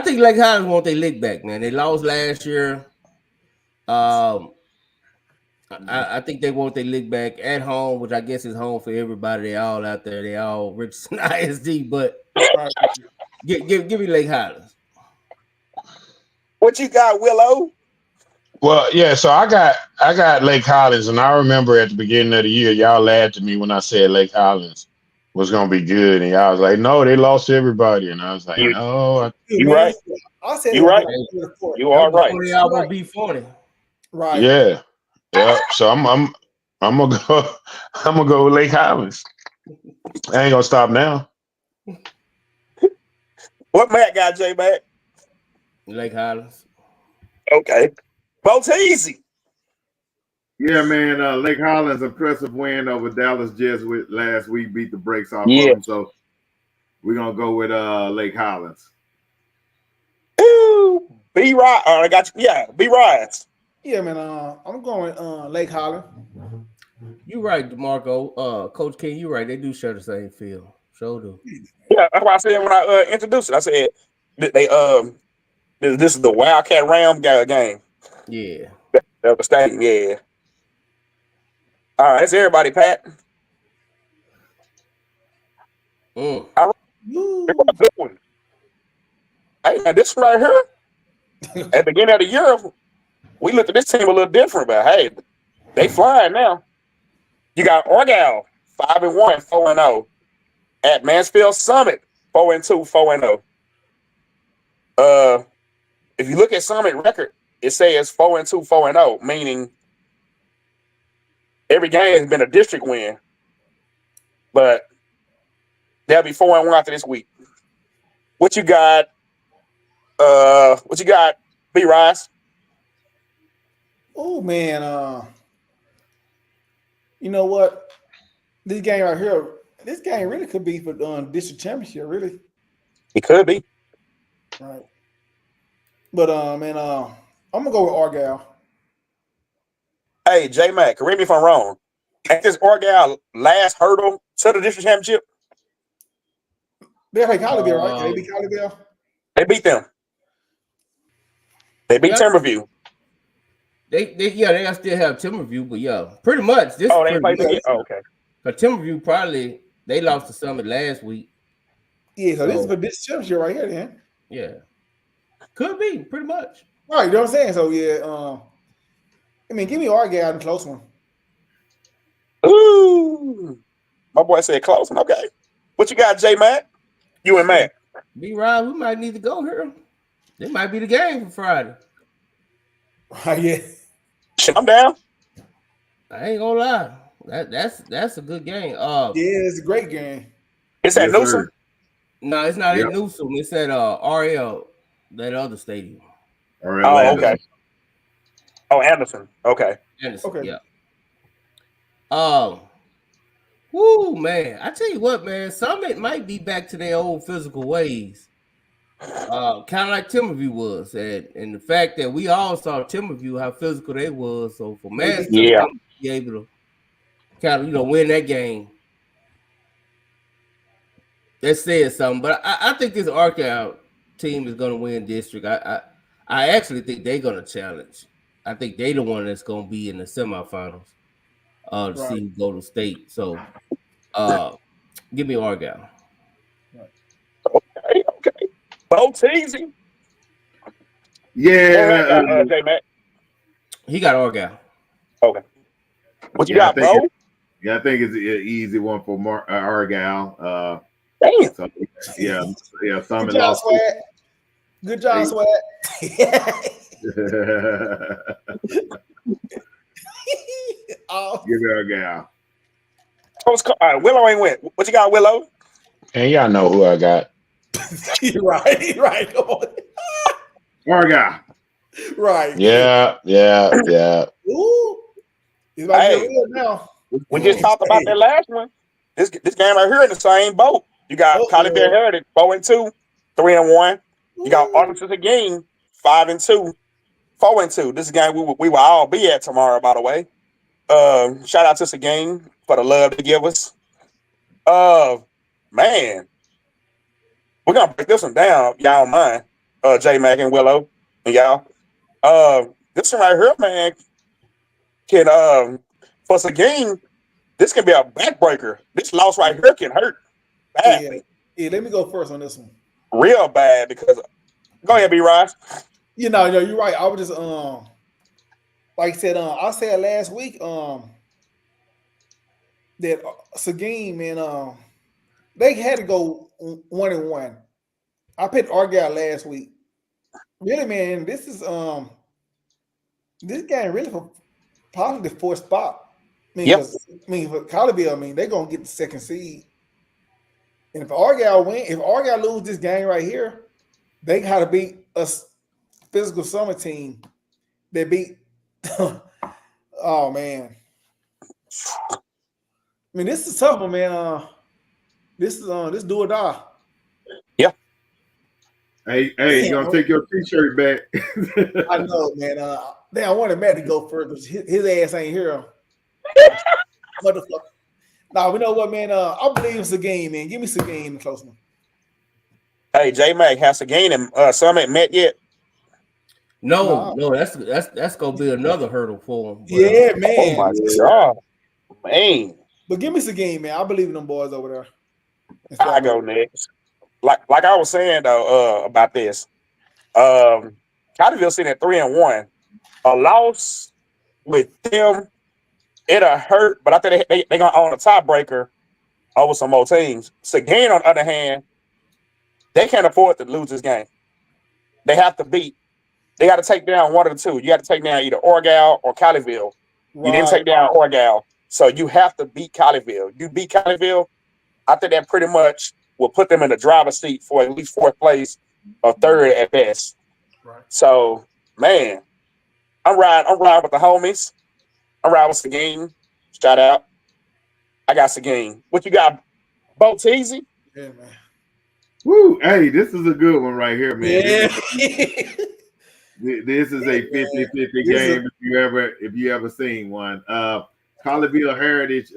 think Lake Hollins want their lick back, man. They lost last year. I think they want their lick back at home, which I guess is home for everybody. They all out there. They all Richardson ISD, but give me Lake Hollins. What you got, Willow? Well, yeah, so I got Lake Hollins, and I remember at the beginning of the year, y'all laughed at me when I said Lake Hollins was gonna be good, and y'all was like, "No, they lost everybody," and I was like, "No, you right. I said you right. You are right. Y'all gonna be 40, right? Yeah. So I'm gonna go with Lake Hollins. I ain't gonna stop now. What Matt got, J-Mac? Lake Hollins. Okay. Both easy. Yeah, man. Lake Hollins impressive win over Dallas Jesuit last week, beat the brakes off of them. So we're gonna go with Lake Hollins. Ooh, B-Rod. I got you. Yeah, B-Rods. Yeah, man. I'm going Lake Hollins. You right, DeMarco. Coach King, you right. They do share the same field. Sure do. Yeah, that's what I said when I introduced it. I said they this is the Wildcat Ram game. Yeah. That was stadium, yeah. All right, that's everybody, Pat. All right. Here's a good one. Hey, now this right here, at the beginning of the year, we looked at this team a little different, but hey, they flying now. You got Argyle, 5-1, 4-0. At Mansfield Summit, 4-2, 4-0. If you look at Summit record, it says 4-2, 4-0, meaning every game has been a district win. But they'll be 4-1 after this week. What you got? B-Rise? Oh man, you know what? This game right here, this game really could be for district championship, really. It could be. Right. But man, I'm gonna go with Argyle. Hey, J-Mac, correct me if I'm wrong. At this Argyle last hurdle to the district championship? They play Colleyville, right? They beat Colleyville? They beat them. They beat Timberview. They still have Timberview, but yeah, pretty much. This they played again. Oh, okay. But Timberview probably they lost to Summit last week. Yeah, so this is for this championship right here, then. Yeah, could be pretty much. Right, you know what I'm saying? So yeah, I mean, give me Argyle in a close one. Ooh, my boy said close one. Okay, what you got, J-Mac? You and Matt. B-Rod, we might need to go here. It might be the game for Friday. Yeah. I'm down. I ain't gonna lie. That's a good game. Yeah, it's a great game. It's at Newsom? No, it's not at Newsom. It's at RL, that other stadium. Oh, okay. Oh, Anderson. Okay. Anderson, okay. Yeah. Woo, man. I tell you what, man, Summit might be back to their old physical ways. Kind of like Timberview was. And the fact that we all saw Timberview, how physical they was. So for Master to be able to kind of, win that game, that says something. But I think this Arkansas team is going to win district. I actually think they're going to challenge. I think they the one that's going to be in the semifinals to see who go to state. So give me Argyle. Okay. Both easy. Yeah. J-Mac. He got Argyle. Okay. What you got, bro? Yeah, I think it's an easy one for Argyle. Damn. So, yeah. Good job, Swag. Good job, Swag. Give it Argyle. All right, Willow ain't went. What you got, Willow? And y'all know who I got. right. Come on. Argyle. Right. Yeah. Ooh. He's about to get real now. We just talked about that last one. This game right here in the same boat. You got Colleyville Heritage 4-2, 3-1. You got Arkansas again 5-2, 4-2. This is a game we will all be at tomorrow, by the way. Shout out to Seguin for the love to give us. Man, we're gonna break this one down, y'all don't mind. J-Mac and Willow and y'all. This one right here, man, can for Seguin, this can be a backbreaker. This loss right here can hurt badly. Yeah, let me go first on this one. Real bad because go ahead, B-Ross. You're right. I was just like I said, I said last week that Seguin, man, they had to go 1-1. I picked Argyle last week. Really, man, this is this game really for probably the fourth spot. For Colleyville, they're gonna get the second seed. And if Argyle lose this game right here, they gotta beat a physical summer team that beat oh man. This is tough one, man. This do or die. Yeah. Hey, you gonna take your t-shirt back? I know, man. I wanted Matt to go first, but his ass ain't here. Motherfucker. Nah, we know what, man. I believe it's a game, man. Give me some game in the close one. Hey, J-Mac, has Seguin and Summit met yet? No, that's gonna be another hurdle for him. Yeah, man. Oh my God, man. But give me some game, man. I believe in them boys over there. I go next. Like I was saying though, about this. Colleyville sitting at 3-1. A loss with them, it'll hurt, but I think they gonna own a tiebreaker over some more teams. Seguin, on the other hand, they can't afford to lose this game. They have to beat. They got to take down one of the two. You got to take down either Argyle or Colleyville. Right. You didn't take down Argyle, so you have to beat Colleyville. You beat Colleyville, I think that pretty much will put them in the driver's seat for at least fourth place or third at best. Right. So, man, I'm riding with the homies. I'm riding with Seguin. Shout out. I got Seguin. What you got, Bo Teasy? Yeah, man. Woo! Hey, this is a good one right here, man. Yeah. This is a 50-50 game if you ever seen one. Colleyville Heritage,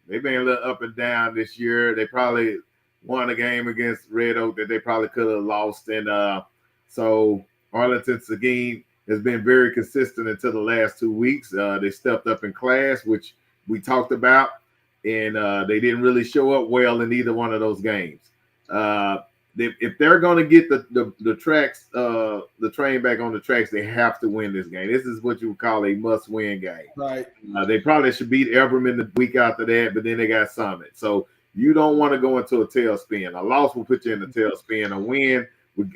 they've been a little up and down this year. They probably won a game against Red Oak that they probably could have lost, and so Arlington Seguin has been very consistent until the last 2 weeks. They stepped up in class, which we talked about, and they didn't really show up well in either one of those games. If they're going to get the tracks, the train back on the tracks, they have to win this game. This is what you would call a must-win game. Right. They probably should beat Everman the week after that, but then they got Summit. So you don't want to go into a tailspin. A loss will put you in a tailspin. A win would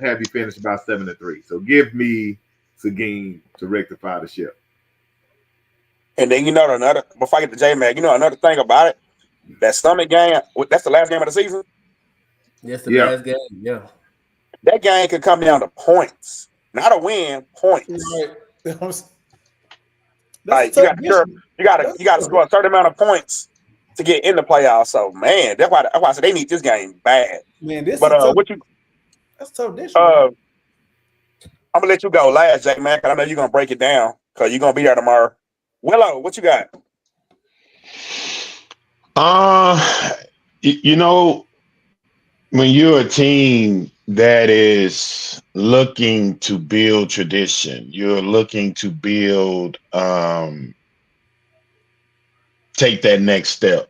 have you finish about 7-3. So give me Seguin to rectify the ship. And then before I get to J-Mac, another thing about it, that Summit game, that's the last game of the season. Yes, the last game. Yeah, that game could come down to points, not a win. Points. Right. Like you got to score a certain amount of points to get in the playoffs. So man, that's why I said they need this game bad. Man, this but is tough. what you That's tough. This I'm gonna let you go last, Jake, man. Cause I know you're gonna break it down because you're gonna be there tomorrow. Willow, what you got? You know, when you're a team that is looking to build tradition, you're looking to build, take that next step.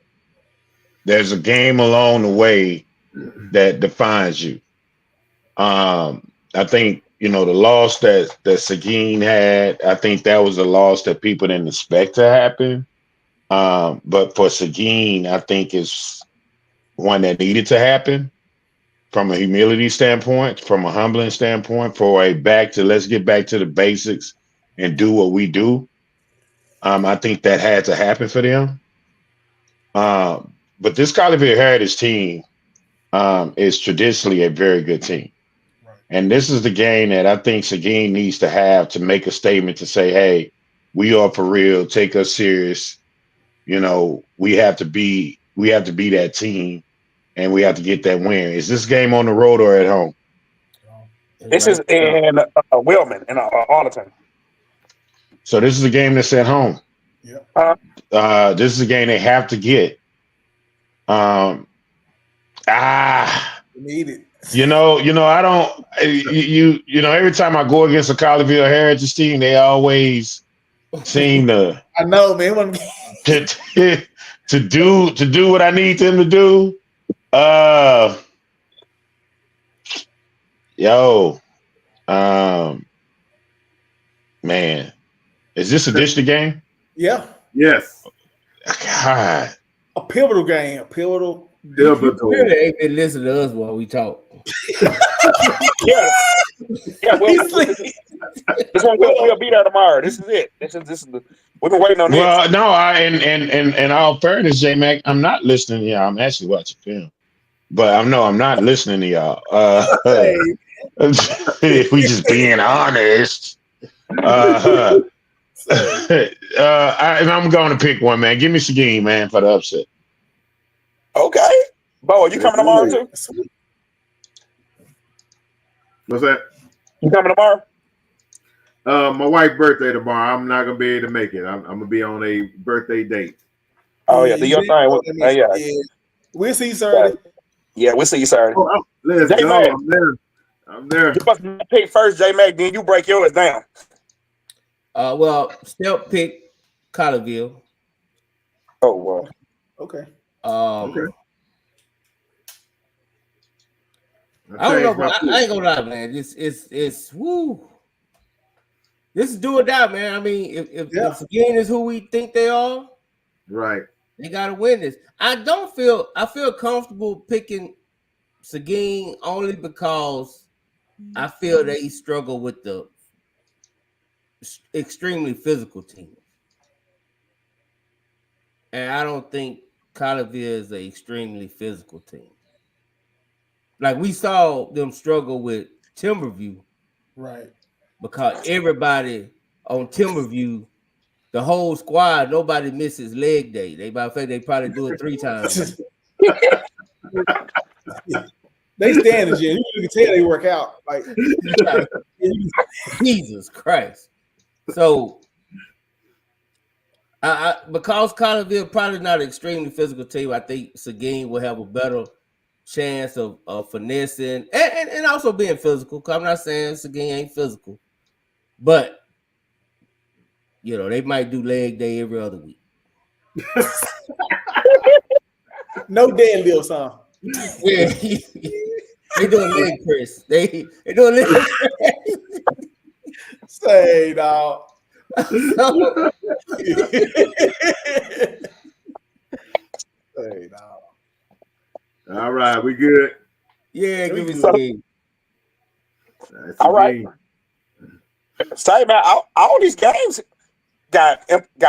There's a game along the way that defines you. I think, the loss that Seguin had, I think that was a loss that people didn't expect to happen. But for Seguin, I think it's one that needed to happen from a humility standpoint, from a humbling standpoint, for let's get back to the basics and do what we do. I think that had to happen for them. But this Collier Heritage team is traditionally a very good team. Right. And this is the game that I think Seguin needs to have to make a statement to say, hey, we are for real, take us serious. We have to be that team, and we have to get that win. Is this game on the road or at home? This is in Wilmington, in Arlington. So this is a game that's at home. Yeah. This is a game they have to get. Need it. I don't. Every time I go against a Collierville Heritage team, they always seem to. I know, man. to do what I need them to do. Man, is this a district game? Yeah. Yes. God. A pivotal game. Pivotal. You really ain't been listening to us while we talk. Yeah, this one we'll be there tomorrow. This is it. This is we've been waiting on this. Well, no, in all fairness, J Mac, I'm not listening to y'all. I'm actually watching film. But I'm not listening to y'all. If we just being honest. I'm going to pick one, man. Give me Seguin, man, for the upset. Okay. Bo, are you coming tomorrow too? What's that? You coming tomorrow? My wife's birthday tomorrow. I'm not gonna be able to make it. I'm gonna be on a birthday date. Oh yeah, do your thing. Yeah. We'll see you Saturday. Yeah, we'll see you Saturday. Oh, let's go. I'm there. You must pick first, J Mac. Then you break yours down. Well, still pick Collierville. Oh well. Okay. Okay. I don't know, but I ain't gonna lie, man. It's woo. This is do or die, man. I mean, if Seguin is who we think they are, right? They gotta win this. I feel comfortable picking Seguin only because I feel they struggle with the extremely physical team, and I don't think Collierville is an extremely physical team. Like we saw them struggle with Timberview, right? Because everybody on Timberview, the whole squad, nobody misses leg day. They probably do it 3 times. They stand in the gym. You can tell they work out. Like Jesus Christ. So because Collierville probably not an extremely physical team, I think Seguin will have a better chance of finessing and also being physical. Cause I'm not saying Seguin ain't physical, but they might do leg day every other week. No deadlifts, huh? Yeah, they doing leg press. They doing leg press. Say dog. Say dog. All right, we good. Yeah, give me some game. All right. Say, man, all these games got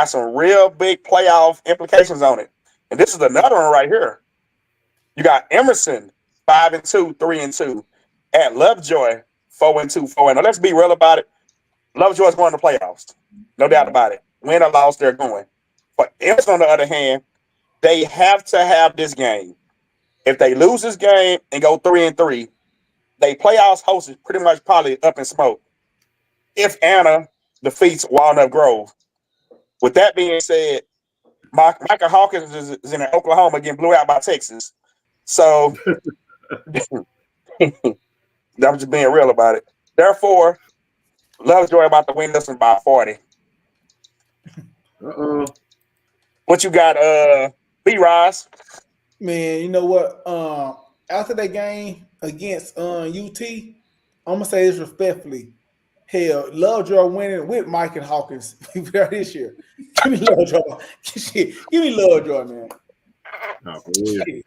some real big playoff implications on it. And this is another one right here. You got Emerson 5-2, 3-2, at Lovejoy 4-2, 4-0. Let's be real about it. Lovejoy's going to the playoffs, no doubt about it. win or loss, they're going. But Emerson, on the other hand, they have to have this game. If they lose this game and go 3-3, they playoffs host is pretty much probably up in smoke. If Anna defeats Walnut Grove. With that being said, Michael Hawkins is in Oklahoma getting blew out by Texas. So I'm just being real about it. Therefore, Lovejoy about to win this one by 40. What you got, B-Rise? Man, you know what? After that game against UT, I'm gonna say this respectfully. Hell, Lovejoy winning with Mike and Hawkins this year. Give me Lovejoy. Shit. Give me Lovejoy, man. Oh, for real. Shit.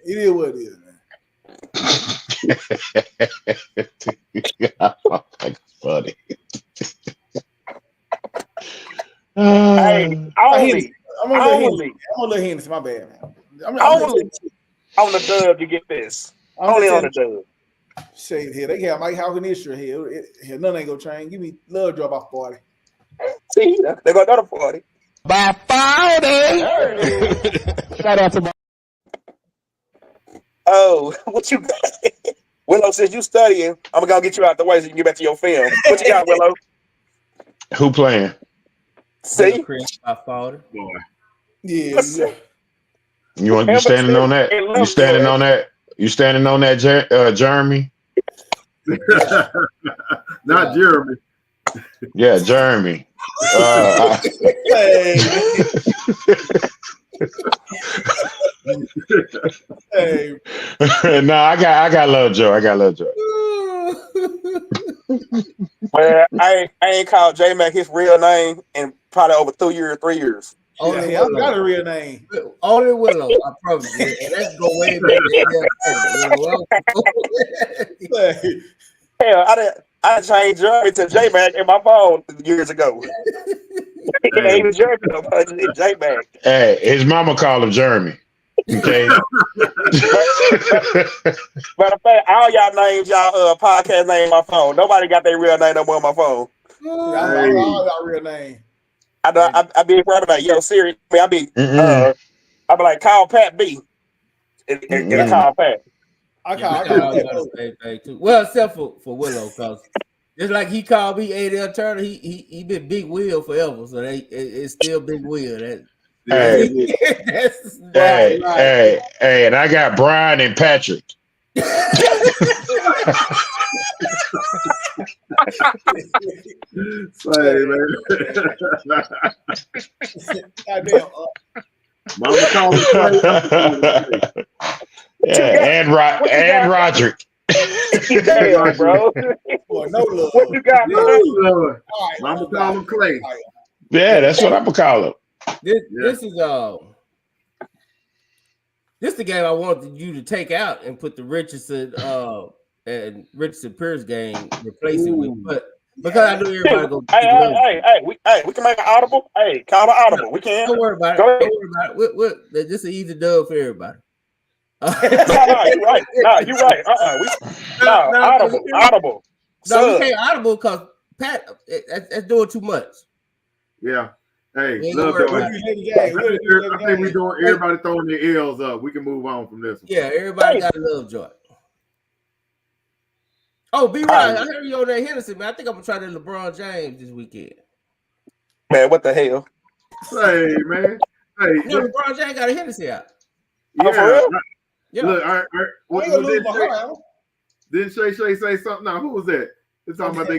It is what it is, man. That's funny. Hey, only. I'm gonna let Hennessy. My bad, man. Only on the dub you get this. Only on the dub. Shit, here they got Mike Hawkins this year. Here, none ain't gonna change. Give me Lovejoy by 40. See, they got another 40 by 40. Shout out to my. Oh, what you got? Willow, since you studying, I'm gonna get you out the way so you can get back to your film. What you got, Willow? Who playing? See? By 40. Yeah. You standing on that? You standing on that? You standing on that, Jeremy? Not Jeremy. Yeah, Jeremy. Hey. No, I got Lovejoy. I got Lovejoy. Well, I ain't called J-Mac his real name in probably over 3 years. Only I've got a real name. Only Willow, I promise you. And let's go way back to Hell, I changed Jeremy to J-Mac in my phone years ago. It ain't even Jeremy no more, it's J-Mac. Hey, his mama called him Jeremy. Okay. Matter of fact, all y'all names, y'all podcast name on my phone. Nobody got their real name no more on my phone. I all got real name. I be proud about yo, serious. I be like, call Pat B. And call Pat. I call too. Well, except for Willow, because just like he called me ADL Turner, he been Big Will forever, so it's still Big Will. Hey, and I got Brian and Patrick. Say, man. Mama called him and Roderick. Damn, bro. What you got? No love. Mama called him Clay. Yeah, that's what I'm gonna call him. This is this the game I wanted you to take out and put the Richardson and Richardson Pierce game replace it with, but because I knew everybody go. We can make an audible. Hey, call an audible. We can. Don't worry about it. Don't worry about it. This is an easy dub for everybody. No, you're right. Audible. No, we can't audible because Pat that's doing too much. Yeah. Hey, look, I think we're doing everybody throwing their L's up. We can move on from this one. Yeah, everybody got Lovejoy. Oh, B-Rod, I heard you on that Henderson, man. I think I'm gonna try that LeBron James this weekend. Man, what the hell? Hey, man. Hey, LeBron James got a Henderson out. Yeah. For real? Yeah. Look, didn't Shay say something? Now, who was that? They're talking about they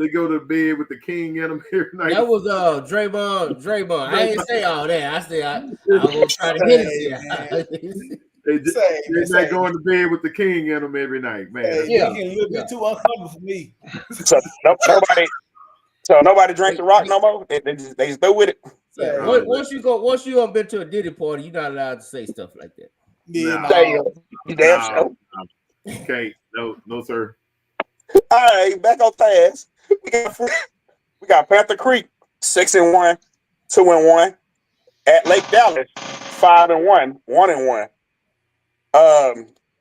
go to bed with the king in them every night. That was Draymond. I didn't say all that. I said I'm gonna try to hit it. They're not going to bed with the king in them every night, man. Hey, yeah, a little bit too uncomfortable for me. So nobody drank the rock no more. They just go with it. Yeah. Once you gonna been to a Diddy party, you're not allowed to say stuff like that. Yeah, you damn sure. Okay, no, sir. All right, back on task. We got Panther Creek 6-1, 2-1 at Lake Dallas 5-1, 1-1.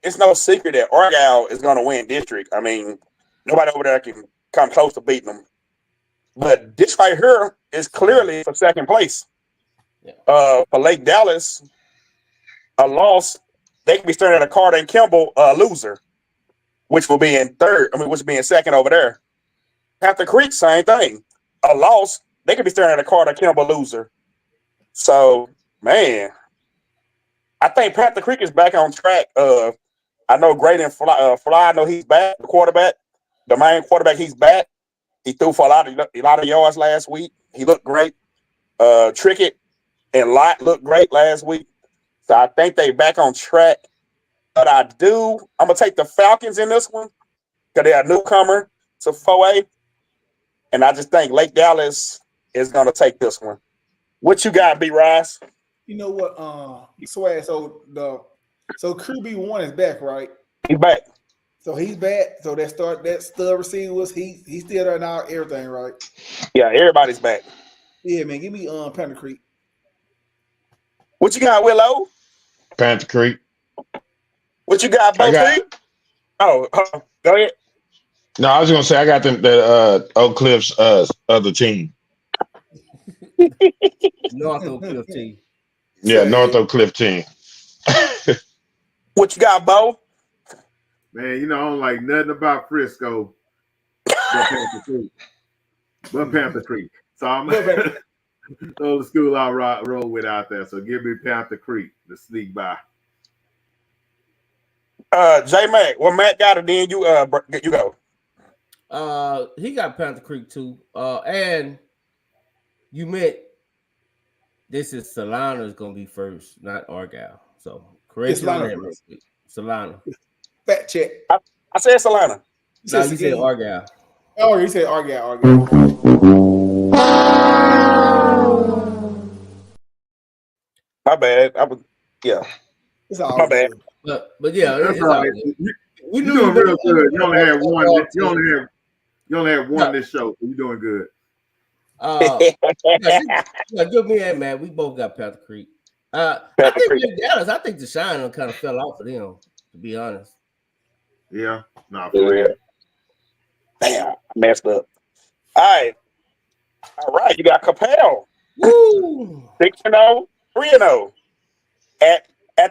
It's no secret that Argyle is going to win district. I mean, nobody over there can come close to beating them. But this right here is clearly for second place. For Lake Dallas, a loss, they can be staring at a Carter and Kimball loser, which will be in third. I mean, which will be in second over there. Panther Creek, same thing. A loss, they could be staring at a Carter Kimball loser. So, man, I think Panther Creek is back on track. I know Graydon Fly, I know he's back, the quarterback, the main quarterback, he's back. He threw for a lot of yards last week. He looked great. Trickett and Lott looked great last week. So I think they back on track. But I'm going to take the Falcons in this one because they're a newcomer to 4A. And I just think Lake Dallas is going to take this one. What you got, B-Rise? You know what? Swag. So Crew B1 is back, right? He's back. So he's back. So that stud receiver was he's still there now. Everything, right? Yeah, everybody's back. Yeah, man. Give me Panther Creek. What you got, Willow? Panther Creek. What you got, Bo? Oh, go ahead. No, I was gonna say I got the Oak Cliff's other team. North Oak Cliff team. Yeah, North Oak Cliff team. What you got, Bo? Man, you know, I don't like nothing about Frisco but Panther Creek. So I'm throw the school I roll with out there. So give me Panther Creek to sneak by. J Mac. Well, Matt got it. Then you go. He got Panther Creek too. And you meant this is Solana's gonna be first, not Argyle. So correct Solana. Fact check. I said Solana. No, you said Argyle. Oh, you said Argyle. My bad. It's all my bad. But yeah, that's right. You're doing real good. You only had one. You only had one this show. So you're doing good. Good man, man. We both got Panther Creek. I think Dallas. I think the shine kind of fell off for them, to be honest. Yeah, for real. Damn, I messed up. All right. You got Capel. Woo! 6-0, 3-0. At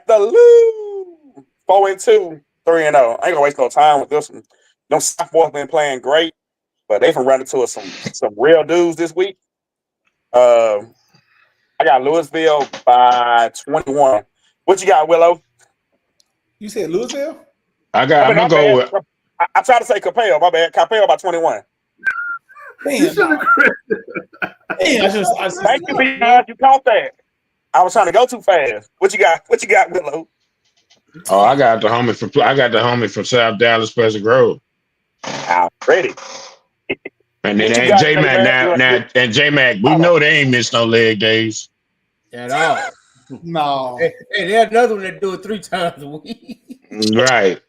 the Lou. 4-2, 3-0. I ain't gonna waste no time with this one. Them sophomores been playing great, but they from run into some real dudes this week. I got Louisville by 21. What you got, Willow? You said Louisville? I'm gonna go with. I tried to say Capel. My bad. Capel by 21. Damn, Thank you, B-Rise. You caught that. I was trying to go too fast. What you got, Willow? Oh, I got the homie from South Dallas, Pleasant Grove. Ready. And then J-Mac, we know they ain't missed no leg days. At all. No. Hey, there's another one that do it 3 times a week. Right.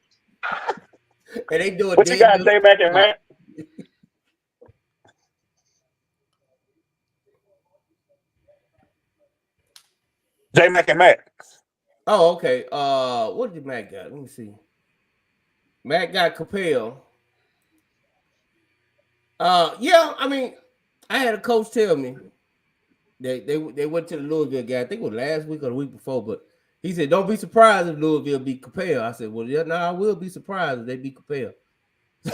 And they do it. What you got, J-Mac and Matt? J-Mac and Matt. Oh, okay. What did Matt got? Let me see. Matt got Capel. Yeah, I mean, I had a coach tell me they went to the Louisville game. I think it was last week or the week before, but he said, "Don't be surprised if Louisville beat Capel." I said, "Well, yeah, no, I will be surprised if they beat Capel." I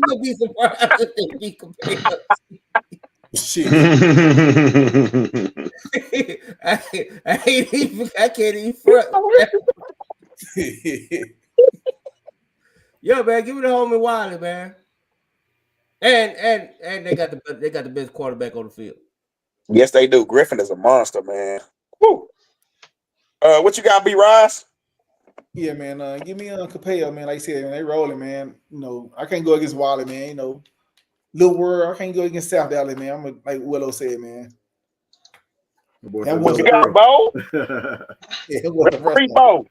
will be surprised if they beat Capel. Shit. I can't even front. Yo, man, give me the homie Wiley, man. And they got the best quarterback on the field. Yes, they do. Griffin is a monster, man. Woo. What you got, B-Rise? Yeah, man. Give me Capel, man. Like I said, man, they rolling, man. You know, I can't go against Wiley, man. You know, Little World, I can't go against South Dallas, man. I'm like Willow said, man. What you got, Bo? Free Bo.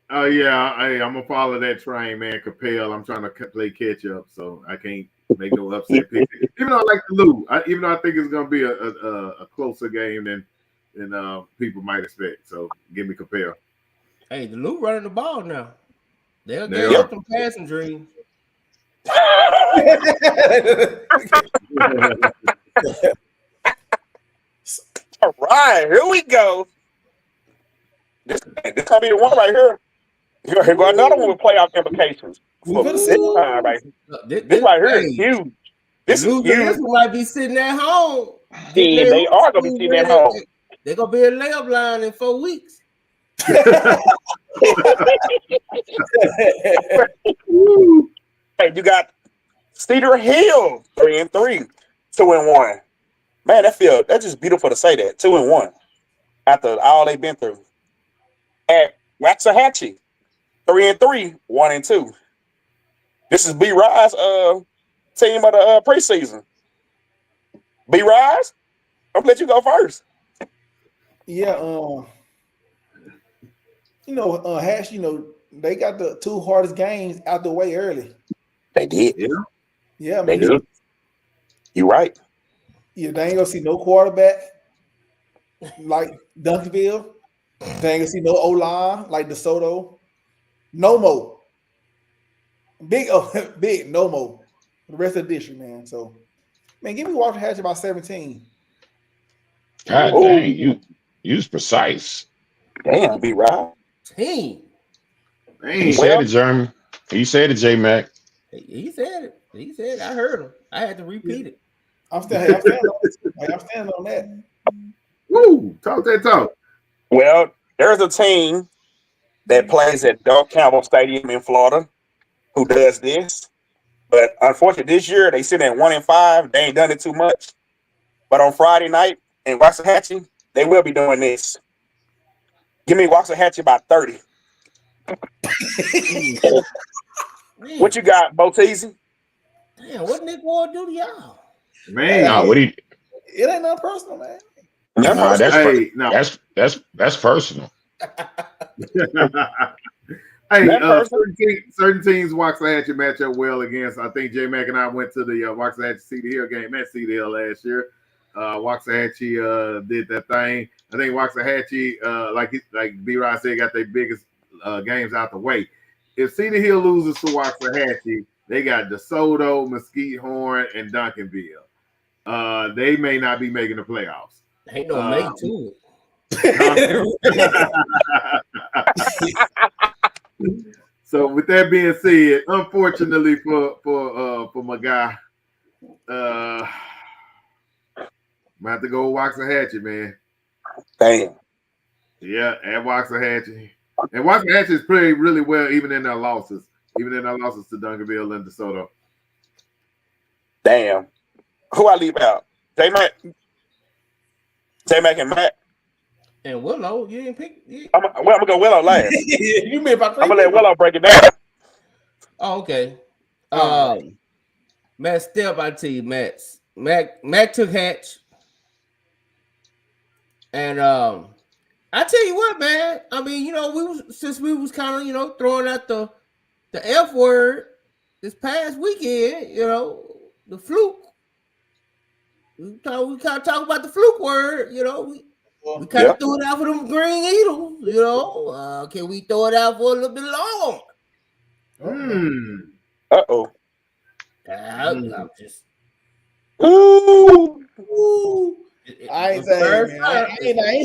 Oh yeah, I'm gonna follow that train, man. Capel, I'm trying to play catch up, so I can't make no upset pick. Even though I like the Lou, even though I think it's gonna be a closer game than people might expect. So give me Capel. Hey, the Lou running the ball now. They'll get some passing dreams. All right, here we go. This gonna be the one right here. Here go another one with playoff implications. For this time, right? This right here is huge. This is huge. This one might be sitting at home. Yeah, they are gonna be sitting at home. They're gonna be a layup line in 4 weeks. Hey, you got Cedar Hill 3-3, 2-1. Man, that's just beautiful to say that 2-1 after all they've been through. At Waxahachie 3-3, 1-2. This is B Rise team of the preseason. B Rise, I'm gonna let you go first. Yeah, Hash, they got the 2 hardest games out the way early. They did. Yeah, they did. You're right. Yeah, they ain't gonna see no quarterback like Duncanville. They ain't gonna see no O-line like DeSoto. No more. Big no more. The rest of the district, man. So, man, give me Waxahachie by 17. God dang, you was precise. Damn, be right. Team. You said it, Jeremy. You said it, J Mac. He said it. He said it. I heard him. I had to repeat it. I'm standing on that. Woo! Talk that talk. Well, there's a team that plays at Doug Campbell Stadium in Florida who does this. But unfortunately, this year they sit at 1-5. They ain't done it too much. But on Friday night in Waxahachie, they will be doing this. Give me Waxahachie by 30. What you got, Boteezy? Damn, what Nick Ward do to y'all? Man, it ain't nothing personal, man. That's personal. Hey, certain teams Waxahachie match up well against. I think J Mac and I went to the Waxahachie Cedar Hill game at Cedar Hill last year. Waxahachie did that thing. I think Waxahachie, like B-Rod said, got their biggest games out the way. If Cedar Hill loses to Waxahachie, they got DeSoto, Mesquite Horn, and Duncanville. They may not be making the playoffs. Ain't no make to it. So with that being said, unfortunately for my guy, I'm gonna have to go with Waxahachie, man. Damn. Yeah, at Waxahachie. And Waxahachie is playing really well even in their losses. Even in their losses to Duncanville and DeSoto. Damn. Who I leave out? J-Mac and Matt. And Willow, you didn't pick. I'm gonna go Willow last. You mean about I'm gonna let Willow break it down. Oh, okay. Matt, step, I tell you, Mac took Hatch. And I tell you what, man. I mean, we was kind of, throwing out the F word this past weekend, the fluke. We kind of talk about the fluke word, we kind of threw it out for them Green Eagles, can we throw it out for a little bit longer? Uh-oh. I'm just. Ooh. I ain't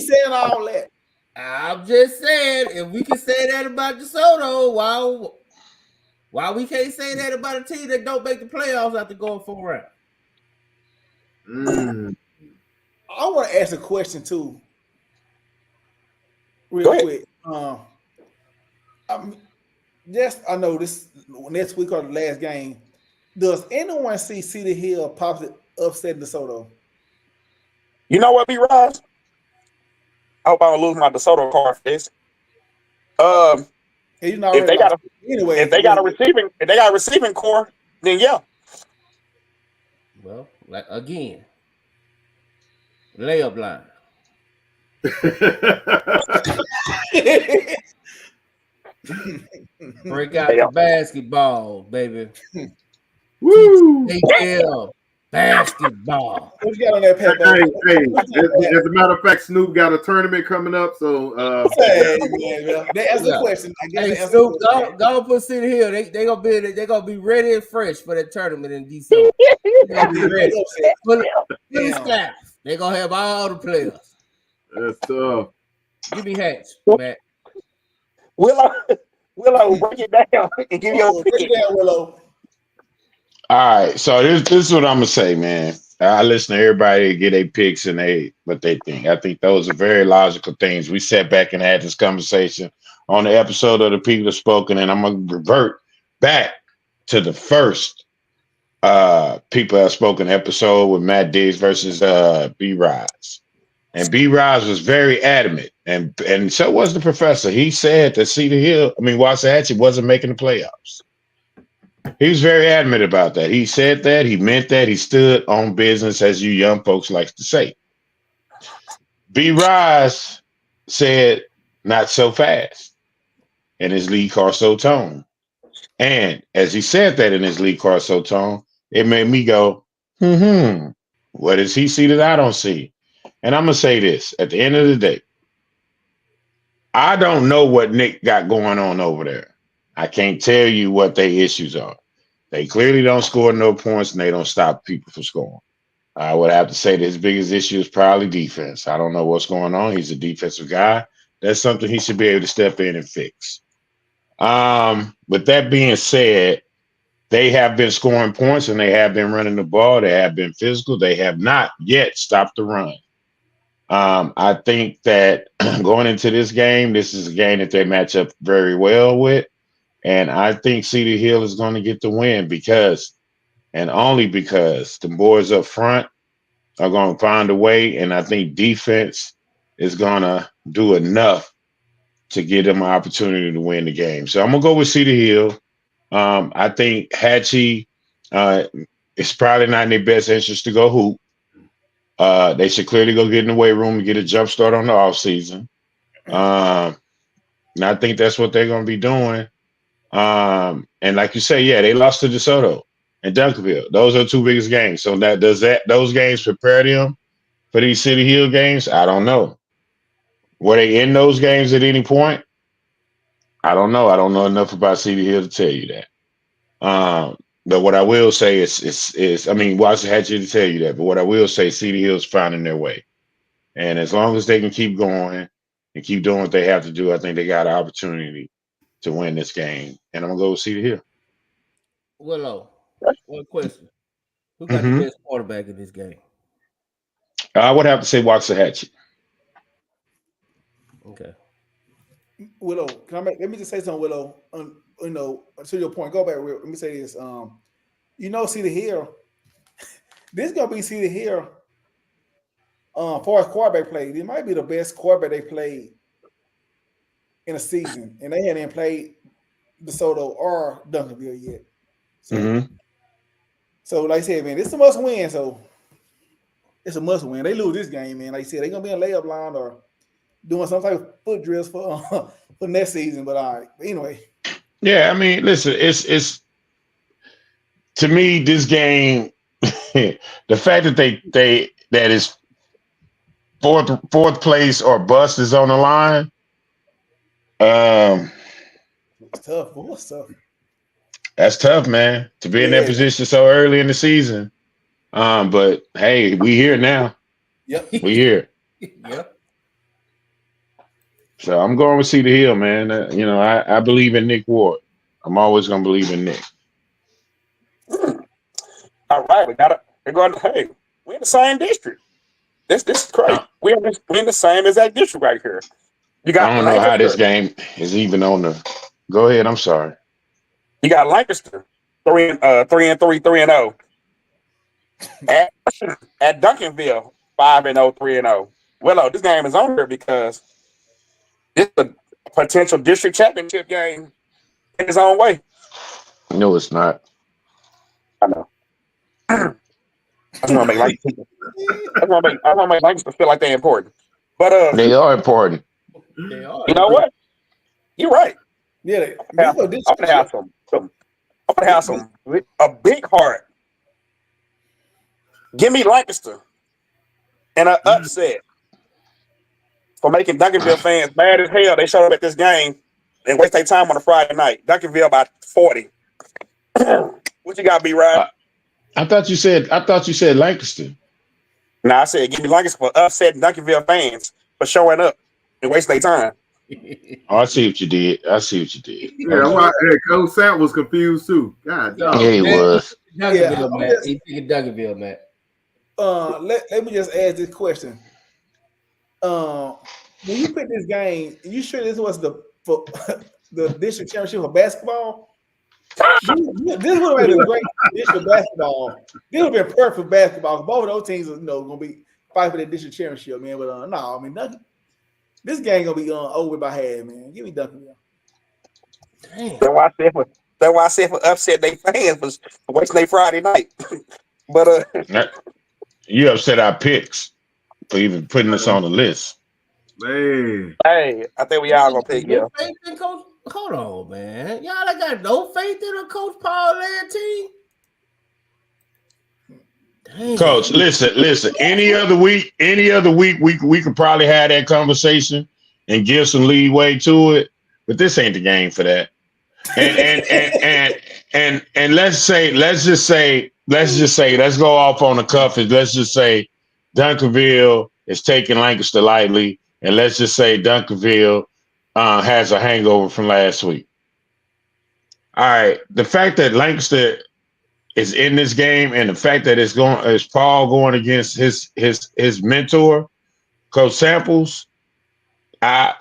saying all that. I'm just saying, if we can say that about DeSoto, why we can't say that about a team that don't make the playoffs after going 4 rounds? I want to ask a question too, real quick. I know this next week or the last game. Does anyone see Cedar Hill possibly upset DeSoto? You know what, B-Rise? I hope I don't lose my DeSoto card for this. If they got a receiving core, then yeah. Well, like again, layup line. Break out the basketball, baby. Woo! ATL. Basketball. What you got on that, Peppo? As a matter of fact, Snoop got a tournament coming up, so Say, man, they asked the question. I guess Hey, they asked Snoop, the question. go put City Hill. They gonna be ready and fresh for that tournament in December. They gonna be ready. Fully staffed. They gonna have all the players. That's tough. Give me Hatch, Matt. Willow, break it down and give your Break it down, Willow. All right, so this is what I'm gonna say, man. I listen to everybody get their picks and what they think. I think those are very logical things. We sat back and had this conversation on the episode of the People Have Spoken, and I'm gonna revert back to the first People Have Spoken episode with Matt Diggs versus B Rise. And B Rise was very adamant, and so was the professor. He said that Waxahachie wasn't making the playoffs. He was very adamant about that. He said that. He meant that. He stood on business, as you young folks like to say. B Rise said, not so fast, in his lead Carso tone. And as he said that in his lead Carso tone, it made me go, what does he see that I don't see? And I'm going to say this. At the end of the day, I don't know what Nick got going on over there. I can't tell you what their issues are. They clearly don't score no points, and they don't stop people from scoring. I would have to say that his biggest issue is probably defense. I don't know what's going on. He's a defensive guy. That's something he should be able to step in and fix. With that being said, they have been scoring points, and they have been running the ball. They have been physical. They have not yet stopped the run. I think that going into this game, this is a game that they match up very well with. And I think Cedar Hill is going to get the win because, and only because, the boys up front are going to find a way. And I think defense is going to do enough to give them an opportunity to win the game. So I'm going to go with Cedar Hill. I think Hatchie, it's probably not in their best interest to go hoop. They should clearly go get in the weight room and get a jump start on the offseason. And I think that's what they're going to be doing. And like you say, yeah, they lost to DeSoto and Duncanville. Those are the two biggest games. So those games prepare them for these City Hill games? I don't know. Were they in those games at any point? I don't know. I don't know enough about City Hill to tell you that. But what I will say is Waxahachie to tell you that. But what I will say, City Hill's finding their way. And as long as they can keep going and keep doing what they have to do, I think they got an opportunity to win this game. And I'm going to go with Cedar Hill. Willow, one question. Who got the best quarterback in this game? I would have to say Waxahachie. Okay. Willow, let me just say something, Willow. To your point, go back. Let me say this. Cedar Hill, this is going to be Cedar Hill for his quarterback play. It might be the best quarterback they played in a season, and they hadn't played DeSoto or Duncanville yet. So like I said, man, it's a must win. So it's a must win. They lose this game, man. Like I said, they're gonna be in layup line or doing some type of foot drills for next season. But all right, anyway. Yeah, I mean, listen, it's to me this game. The fact that that is fourth place or bust is on the line. It's tough. What's tough? That's tough, man, to be in that position so early in the season. But hey, we here now. Yep. We here. Yep. So I'm going with Cedar Hill, man. I believe in Nick Ward. I'm always going to believe in Nick. All right, we're going. Hey, we're in the same district. This is crazy. We're in the same exact district right here. You got. I don't know how this game is even on the. Go ahead. I'm sorry. You got Lancaster 3-3, 3-0. At Duncanville 5-0, 3-0. Willow, this game is on here because it's a potential district championship game in its own way. No, it's not. I know. I want to make Lancaster feel like they're important, but they are important. They are. You know what? You're right. Yeah, I'm gonna have some a big heart Give me Lancaster and an upset for making Duncanville fans mad as hell. They showed up at this game and waste their time on a Friday night. Duncanville by 40. What you got, B-Ride? I thought you said Lancaster. No, I said give me Lancaster for upsetting Duncanville fans for showing up and wasting their time. Oh, I see what you did. Yeah, Coach Sam was confused too. God dog. Yeah, he was. Duncanville, man. He picking Duncanville, man. Let me just ask this question. When you pick this game, you sure this was the district championship for basketball? This would have been a great district basketball. This would have been perfect basketball. Both of those teams are going to be fighting for the district championship, man. But no, I mean this game gonna be over by half, man. Give me Duncanville. Damn. That's why I said for upset they fans for wasting their Friday night. But you upset our picks for even putting us on the list. Man. Hey, I think we all gonna pick you. Hold on, man. Y'all ain't got no faith in a Coach Paul led team. Dang. Coach, listen. Any other week, we could probably have that conversation and give some leeway to it. But this ain't the game for that. And let's just say, let's go off on the cuff. And let's just say Duncanville is taking Lancaster lightly, and let's just say Duncanville has a hangover from last week. All right, the fact that Lancaster is in this game, and the fact that it's Paul going against his mentor, Coach Samples, I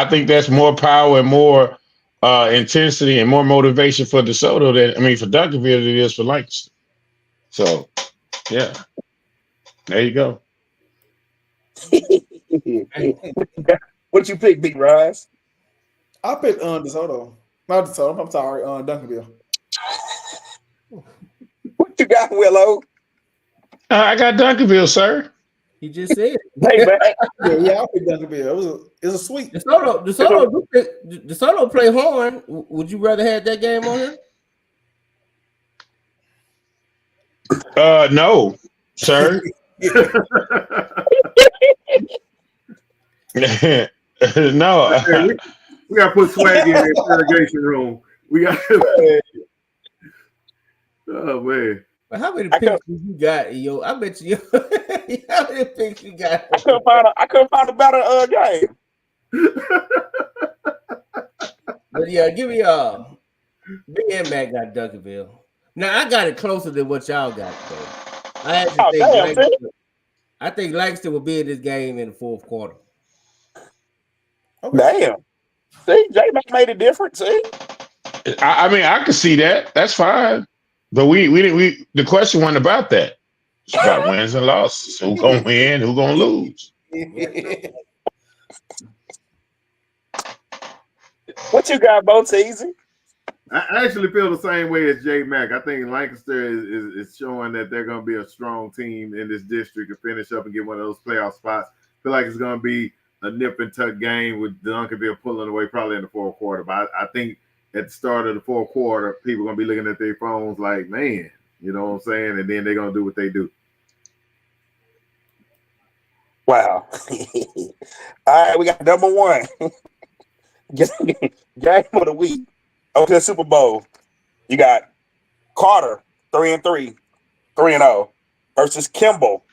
think that's more power and more intensity and more motivation for DeSoto for Duncanville than it is for Lancaster. So, yeah, there you go. What you pick, Big Rise? I picked DeSoto. Not DeSoto. I'm sorry, Duncanville. What you got, Willow? I got Duncanville, sir. You just said it. Hey, man. Yeah, I picked Duncanville. It was a sweep. DeSoto play horn. Would you rather have that game on him? No, sir. No. We got to put swag in the interrogation room. We got. Oh man. But how many picks you got, yo? I bet you. How many picks you got? I couldn't find a better game. But yeah, give me Big and Mac got Duncanville. Now I got it closer than what y'all got though. I think Lancaster will be in this game in the fourth quarter. Okay. Damn. See, J-Mac made a difference. See? I can see that. That's fine. But we the question wasn't about that. It's about wins and losses. Who gonna win? Who gonna lose? What you got, Boats Easy? I actually feel the same way as J Mac. I think Lancaster is showing that they're going to be a strong team in this district to finish up and get one of those playoff spots. I feel like it's going to be a nip and tuck game with Duncanville pulling away probably in the fourth quarter. But I think at the start of the fourth quarter, people are going to be looking at their phones like, man, you know what I'm saying? And then they're going to do what they do. Wow. All right, we got number one. Game of the week. Okay, the Super Bowl. You got Carter, 3-3, 3-0, versus Kimball,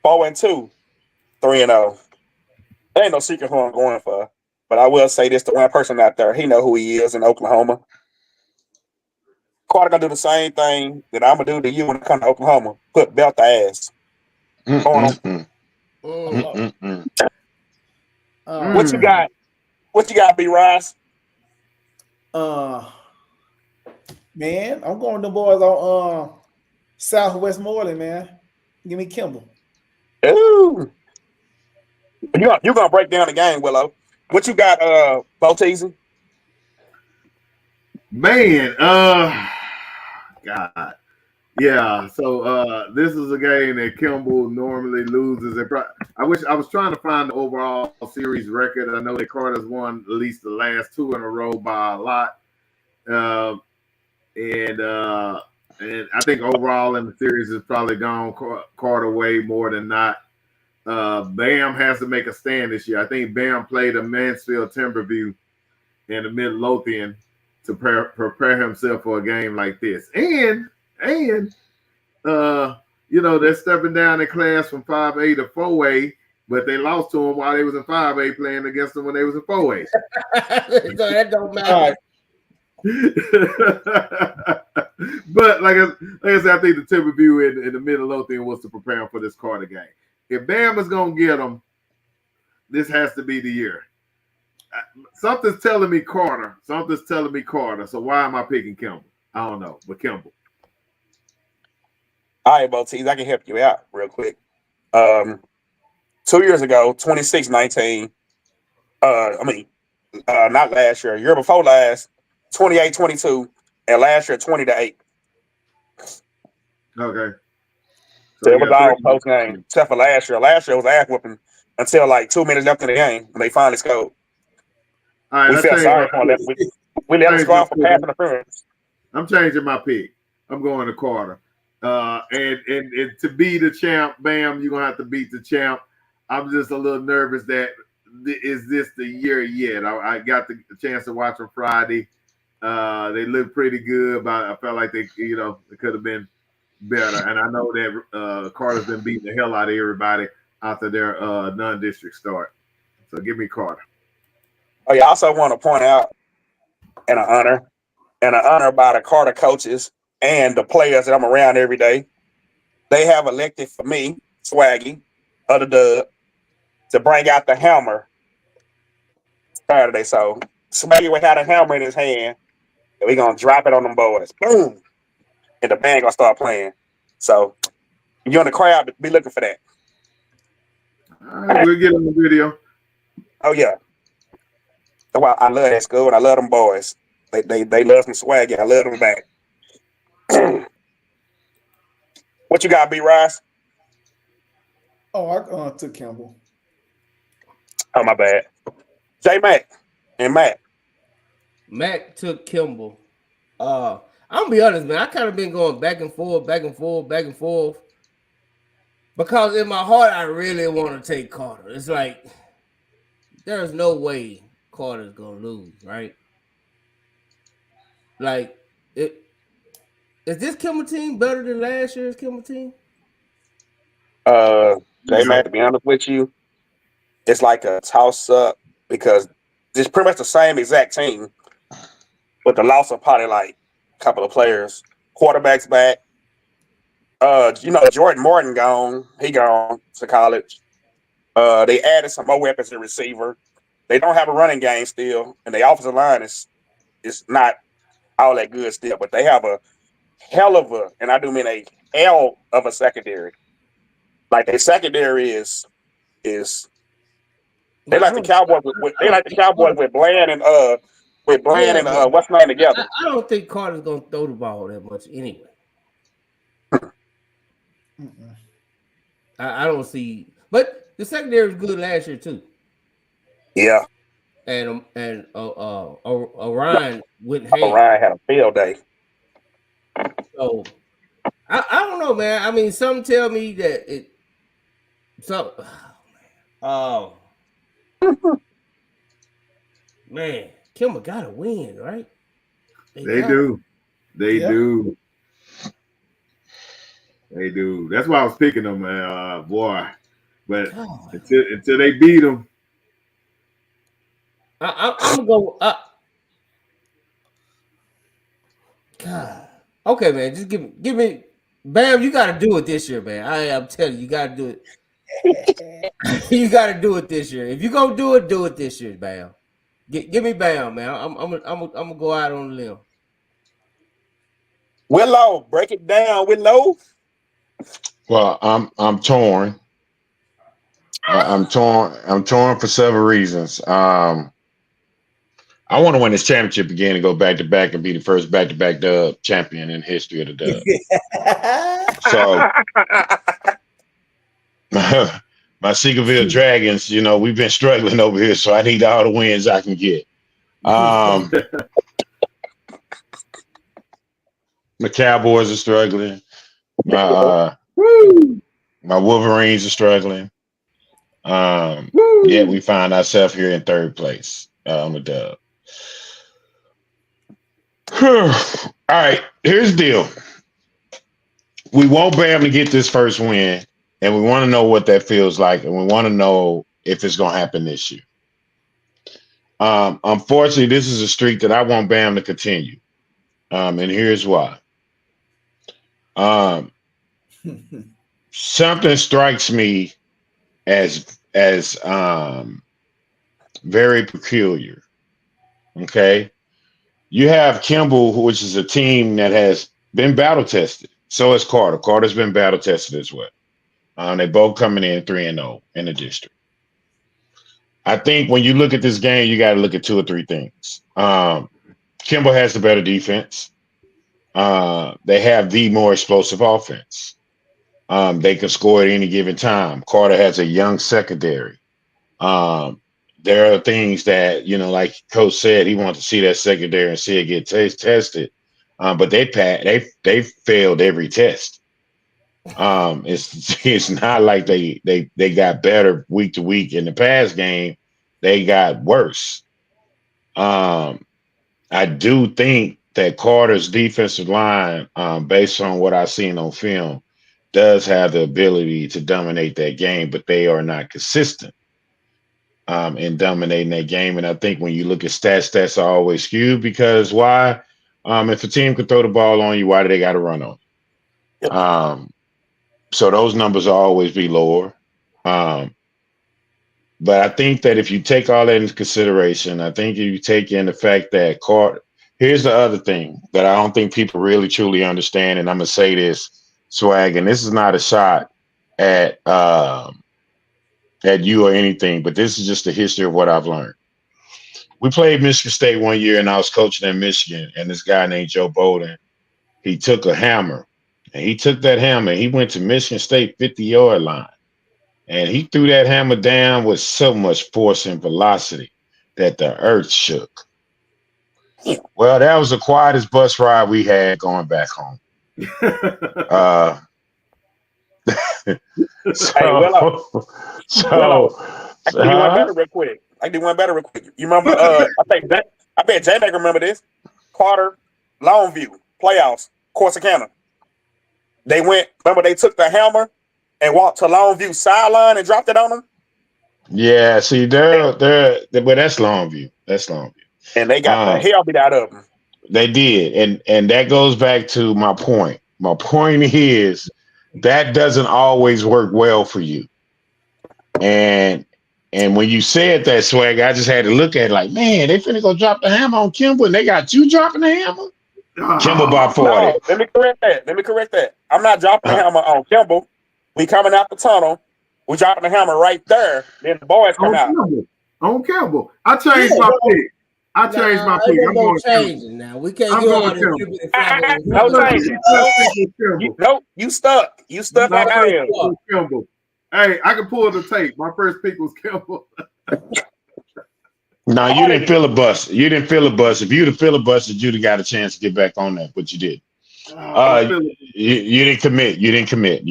4-2, 3-0. There ain't no secret who I'm going for, but I will say this to one person out there. He know who he is in Oklahoma. Carter gonna do the same thing that I'm gonna do to you when it comes to Oklahoma. Put belt the ass. What you got? What you got, B-Rise? Man, I'm going to the boys on Southwest Moreland, man. Give me Kimball. Ooh. You're gonna break down the game, Willow. What you got, Balteasy? Man, God. Yeah, so this is a game that Kimball normally loses. I was trying to find the overall series record. I know that Carter's won at least the last two in a row by a lot. And I think overall in the series is probably gone Carter way more than not. Bam has to make a stand this year. I think Bam played a Mansfield Timberview in the Midlothian to prepare himself for a game like this. And they're stepping down in class from 5A to 4A, but they lost to him while they was in 5A playing against them when they was in 4A. So that don't matter. But like I said, I think the Timberview in the Midlothian was to prepare him for this Carter game. If Bam is going to get him, this has to be the year. Something's telling me Carter. So why am I picking Kimball? I don't know, but Kimball. All right, Bo Tees, I can help you out real quick. 2 years ago, 26-19. Not last year. Year before last, 28-22, and last year 20-8. Okay. So it was all close game, except for last year. Last year was ass whooping until like 2 minutes left in the game when they finally scored. All right, we felt sorry for them. We let them score for pass interference. I'm changing my pick. I'm going to Carter. And to be the champ, Bam, you're gonna have to beat the champ. I'm just a little nervous that is this the year yet? I got the chance to watch them Friday. They look pretty good, but I felt like they could have been better. And I know that Carter's been beating the hell out of everybody after their non-district start. So give me Carter. Oh yeah, I also want to point out an honor by the Carter coaches and the players that I'm around every day. They have elected for me, Swaggy, of the Dub, to bring out the hammer Saturday. So Swaggy will have a hammer in his hand, and we're gonna drop it on them boys. Boom! And the band gonna start playing. So you're in the crowd, be looking for that. All right, we'll get on the video. Oh yeah. Well, I love that school and I love them boys. They love some Swaggy. I love them back. What you got, B. Rice? Oh, I took Kimball. Oh, my bad. J Mac and Matt. Mac took Kimball. I'm gonna be honest, man. I kind of been going back and forth. Because in my heart, I really want to take Carter. It's like there's no way Carter's gonna lose, right? Like is this Kimball team better than last year's Kimball team? J-Mac, to be honest with you, it's like a toss-up because it's pretty much the same exact team, but the loss of probably like a couple of players. Quarterback's back. Jordan Morton gone. He gone to college. They added some more weapons at receiver. They don't have a running game still, and the offensive line is not all that good still, but they have a hell of a, and I do mean a hell of a secondary. Like their secondary is they like the Cowboys with Bland and what's name together. I don't think Carter's gonna throw the ball that much anyway. I don't see, but the secondary was good last year too. Yeah, and Orion went. Orion had a field day. So I don't know, man. I mean, some tell me that it. Man, Kimball gotta win, right? They do. They do. That's why I was picking them, boy. But until they beat them, I'm gonna go. God. Okay, man. Just give me. Bam, you got to do it this year, man. I'm telling you, you got to do it. You got to do it this year. If you're gonna do it this year, Bam. Give me Bam, man. I'm gonna go out on a limb. Willow, break it down, Willow. Well, I'm torn. I'm torn for several reasons. I want to win this championship again and go back to back and be the first back-to-back Dub champion in the history of the Dub. So my Seagoville Dragons, we've been struggling over here, so I need all the wins I can get. My Cowboys are struggling. My my Wolverines are struggling. Yeah, we find ourselves here in third place on the dub. All right, here's the deal. We want Bam to get this first win, and we want to know what that feels like, and we want to know if it's going to happen this year. Unfortunately, this is a streak that I want Bam to continue, and here's why. Something strikes me as very peculiar. Okay, you have Kimball, which is a team that has been battle tested. So is Carter. Carter's been battle tested as well. They both coming in 3-0 in the district. I think when you look at this game, you got to look at two or three things. Kimball has the better defense. They have the more explosive offense. They can score at any given time. Carter has a young secondary. There are things that, like Coach said, he wanted to see that secondary and see it get tested. But they failed every test. It's not like they got better week to week. In the past game, they got worse. I do think that Carter's defensive line, based on what I've seen on film, does have the ability to dominate that game, but they are not consistent in dominating that game. And I think when you look at stats are always skewed because why? If a team could throw the ball on you, why do they got to run on you? So those numbers will always be lower. But I think that if you take all that into consideration, I think if you take in the fact that here's the other thing that I don't think people really truly understand, and I'm gonna say this, Swag, and this is not a shot at you or anything, but this is just the history of what I've learned. We played Michigan State one year, and I was coaching in Michigan, and this guy named Joe Bowden, he took a hammer, and he took that hammer, and he went to Michigan State 50-yard line, and he threw that hammer down with so much force and velocity that the earth shook. Well, that was the quietest bus ride we had going back home. I can do one better real quick. You remember? I bet J-Mac remember this. Carter, Longview, playoffs, Corsicana. They took the hammer and walked to Longview sideline and dropped it on them. Yeah, see, but that's Longview. That's Longview. And they got the hell beat out of them. They did, and that goes back to my point. My point is that doesn't always work well for you. And when you said that, Swag, I just had to look at it like, man, they finna go drop the hammer on Kimball, and they got you dropping the hammer? Kimball by 40. No, let me correct that. I'm not dropping the hammer on Kimball. We coming out the tunnel. We dropping the hammer right there. Then the boys come out. On Kimball. I changed my pick. I'm going to change it now. We can't do all this. No, you stuck. You stuck out here. Kimball. Hey, I can pull the tape. My first pick was Kimball. No, you didn't filibuster. You didn't filibuster. If you'd have filibustered, you'd have got a chance to get back on that, but you did. You didn't commit. You committed.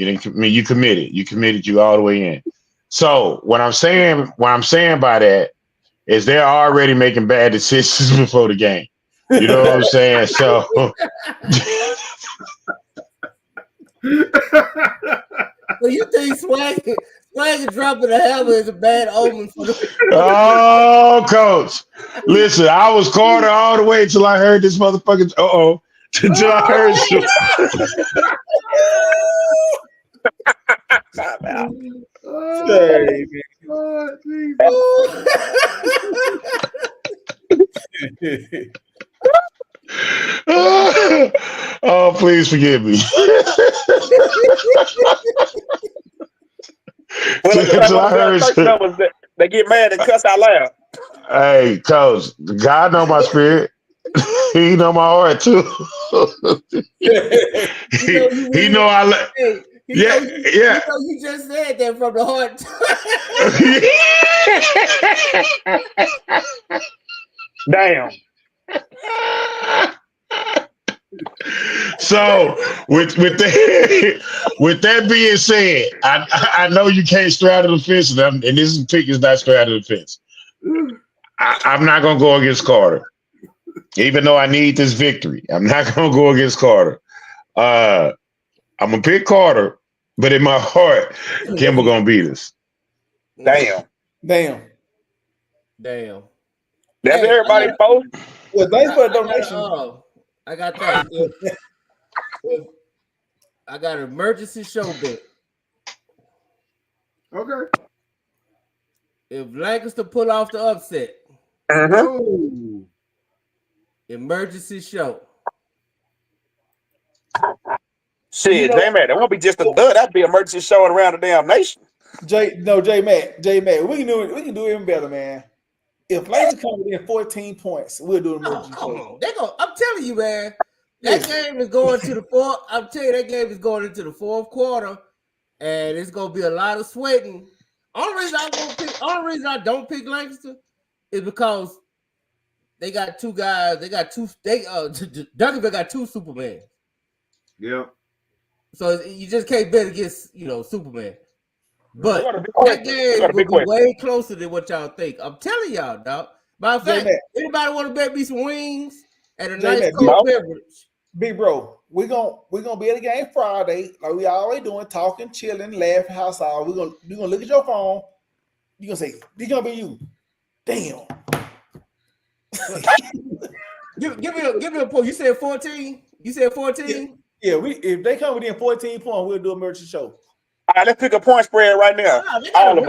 You committed you all the way in. So what I'm saying by that is they're already making bad decisions before the game. You know what I'm saying? So well, you think Swag dropping the hammer is a bad omen for the Oh, Coach. Listen, I was Carter all the way until I heard this motherfucker. Until I heard you. Oh, please forgive me. They get mad and cuss out loud. Hey, Coach, God know my spirit. He know my heart too. he know I like. Yeah. You just said that from the heart. Damn. So with that being said, I know you can't straddle the fence, and this pick is not straddle the fence. I'm not gonna go against Carter, even though I need this victory. I'm not gonna go against Carter. I'm gonna pick Carter, but in my heart, Kimball gonna beat us. Damn. Damn. That's everybody, folks. Well, thanks for the donation. I got that. I got an emergency show bet. Okay. If Lancaster pull off the upset, emergency show. Shit, J-Mac, that won't be just a dud. That'd be an emergency show around the damn nation. J-Mac, we can do it even better, man. If Lancaster come within 14 points, we'll do an emergency show. I'm telling you, man. That game is going to the fourth. I'm telling you, that game is going into the fourth quarter, and it's gonna be a lot of sweating. Only reason I don't pick Lancaster is because they got two guys. Duncanville got two Superman. Yeah. So you just can't bet against Superman. But that game will be way closer than what y'all think. I'm telling y'all, dog. Matter of fact, anybody want to bet me some wings and a nice cold beverage? Big bro, we're gonna be at the game Friday, like we always doing, talking, chilling, laughing, house out. We're gonna look at your phone. You're gonna say, "This gonna be you." Damn. give me a point. You said 14. You said 14. Yeah. If they come within 14 points, we'll do a emergency show. All right, let's pick a point spread right now. They gotta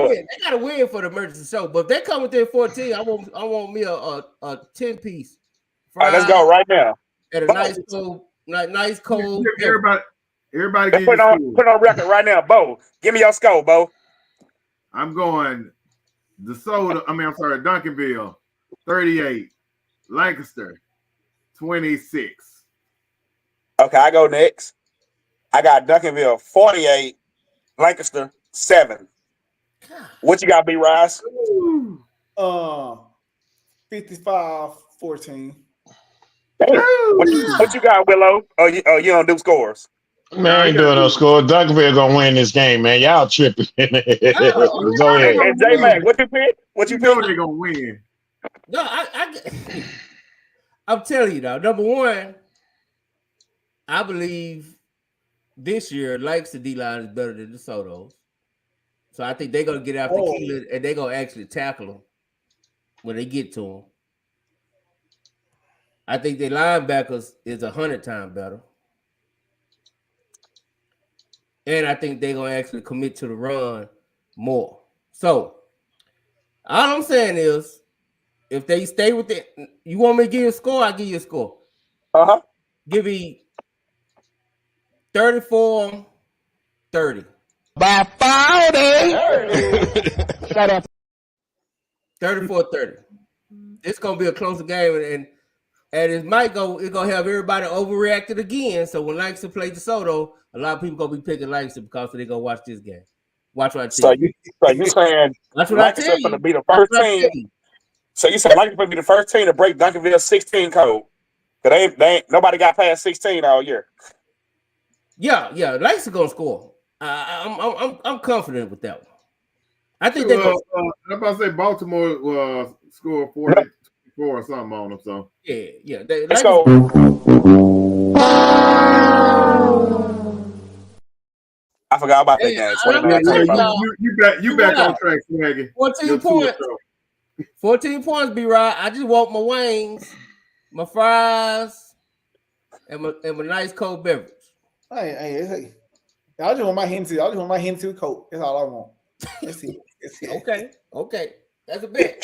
win for the emergency show. But if they come within 14, I want me a 10-piece. All right, let's go right now. And a nice cold. Everybody get put on record right now, Bo. Give me your score, Bo. I'm going Duncanville 38, Lancaster 26. Okay, I go next. I got Duncanville 48, Lancaster 7. What you got, B-Rise? 55-14. What you got, Willow? Oh, you don't do scores. Man, I ain't doing no score. Duncanville gonna win this game, man. Y'all tripping. Go ahead. And J-Mac, what you pick? What you pick? They gonna win. No, I'm telling you now. Number one, I believe this year Lancaster D-line is better than the Sotos. So I think they're gonna get after Keelan and they're gonna actually tackle them when they get to them. I think their linebackers is 100 times better. And I think they're going to actually commit to the run more. So, all I'm saying is, if they stay with it, you want me to give you a score? I'll give you a score. Uh-huh. Give me 34-30. By 40. Shut up. 34-30. It's going to be a closer game, and it might go. It's gonna have everybody overreacted again. So when Lancaster play DeSoto, a lot of people gonna be picking Lancaster because they're gonna watch this game. Watch what I tell you. So you saying Lancaster's gonna be the first team? So you saying Lancaster's gonna be the first team to break Duncanville's 16 code? Because they ain't nobody got past 16 all year. Yeah. Lancaster gonna score. I'm confident with that one. I think they're gonna. I'm about to say Baltimore will score 44 or something on them. So yeah. Let's go. I forgot about that game. 29-25. You back on track, Swaggy. 14 points. 14 points, B-Rod. I just want my wings, my fries, and my nice cold beverage. Hey. I just want my Hennessy. With Coke. That's all I want. Let's see. Okay. That's a bet.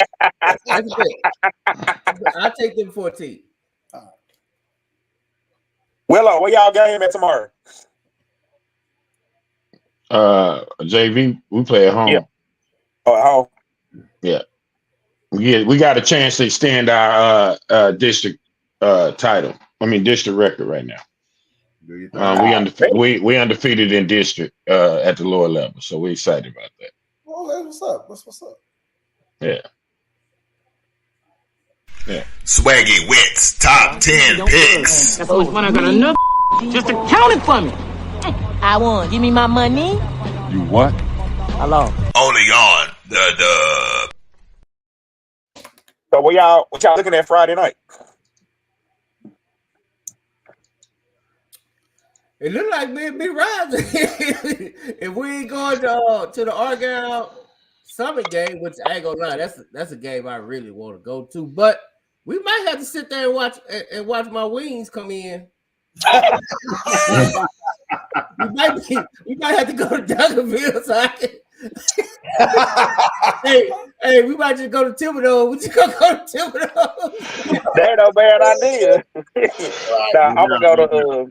I'll take them 14. Willow, where y'all game at tomorrow? JV, we play at home. Yeah. Oh, at home. Yeah. We got a chance to extend our district title. I mean district record right now. We undefeated in district at the lower level, so we're excited about that. Well, that's what's up. Yeah. Swaggy Wits top 10 picks. That's always when I got another Just count it for me. I won. Give me my money. You what? Hello. Only on the dub. So what y'all looking at Friday night? It look like me and Big Rising. If we ain't going to the Argyle Summit game, which I ain't gonna lie, that's a game I really want to go to. But we might have to sit there and watch my wings come in. we might have to go to Duncanville so I can. hey, we might just go to Thibodeau. We just go to Thibodeau. That ain't no bad idea. Nah, I'm gonna go to.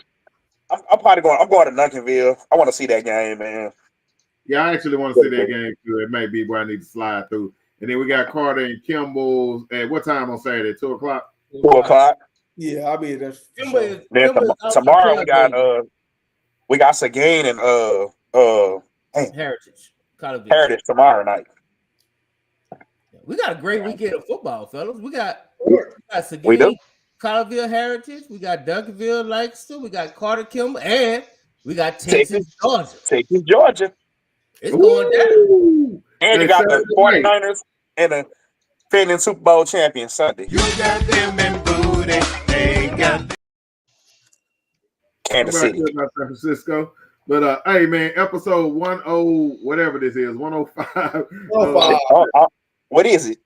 I'm probably going. I'm going to Duncanville. I want to see that game, man. Yeah, I actually want to see that game too. It may be where I need to slide through. And then we got Carter and Kimball at what time on Saturday? 2:00. 2:00. Yeah, I'll be there. Then tomorrow we got Seguin and Heritage. Heritage tomorrow night. We got a great weekend of football, fellas. We got Seguin, We do. Colorville Heritage, we got Duncanville, Lancaster, we got Carter Kimball, and we got Texas, Georgia. Texas, Georgia. It's going down. And you got the 49ers and the defending Super Bowl champion Sunday. You got them in booty. They got Kansas City. San Francisco. But hey man, episode 10, whatever this is, 105. 105. What is it?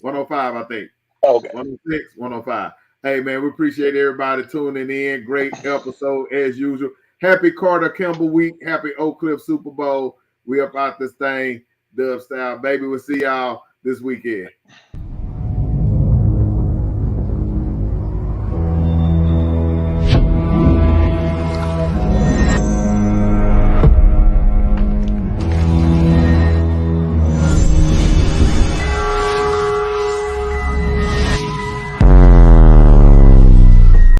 105, I think. Okay. 106, 105. Hey man, we appreciate everybody tuning in. Great episode as usual. Happy Carter Kimball week. Happy Oak Cliff Super Bowl. We up out this thing, dub style. Baby, we'll see y'all this weekend.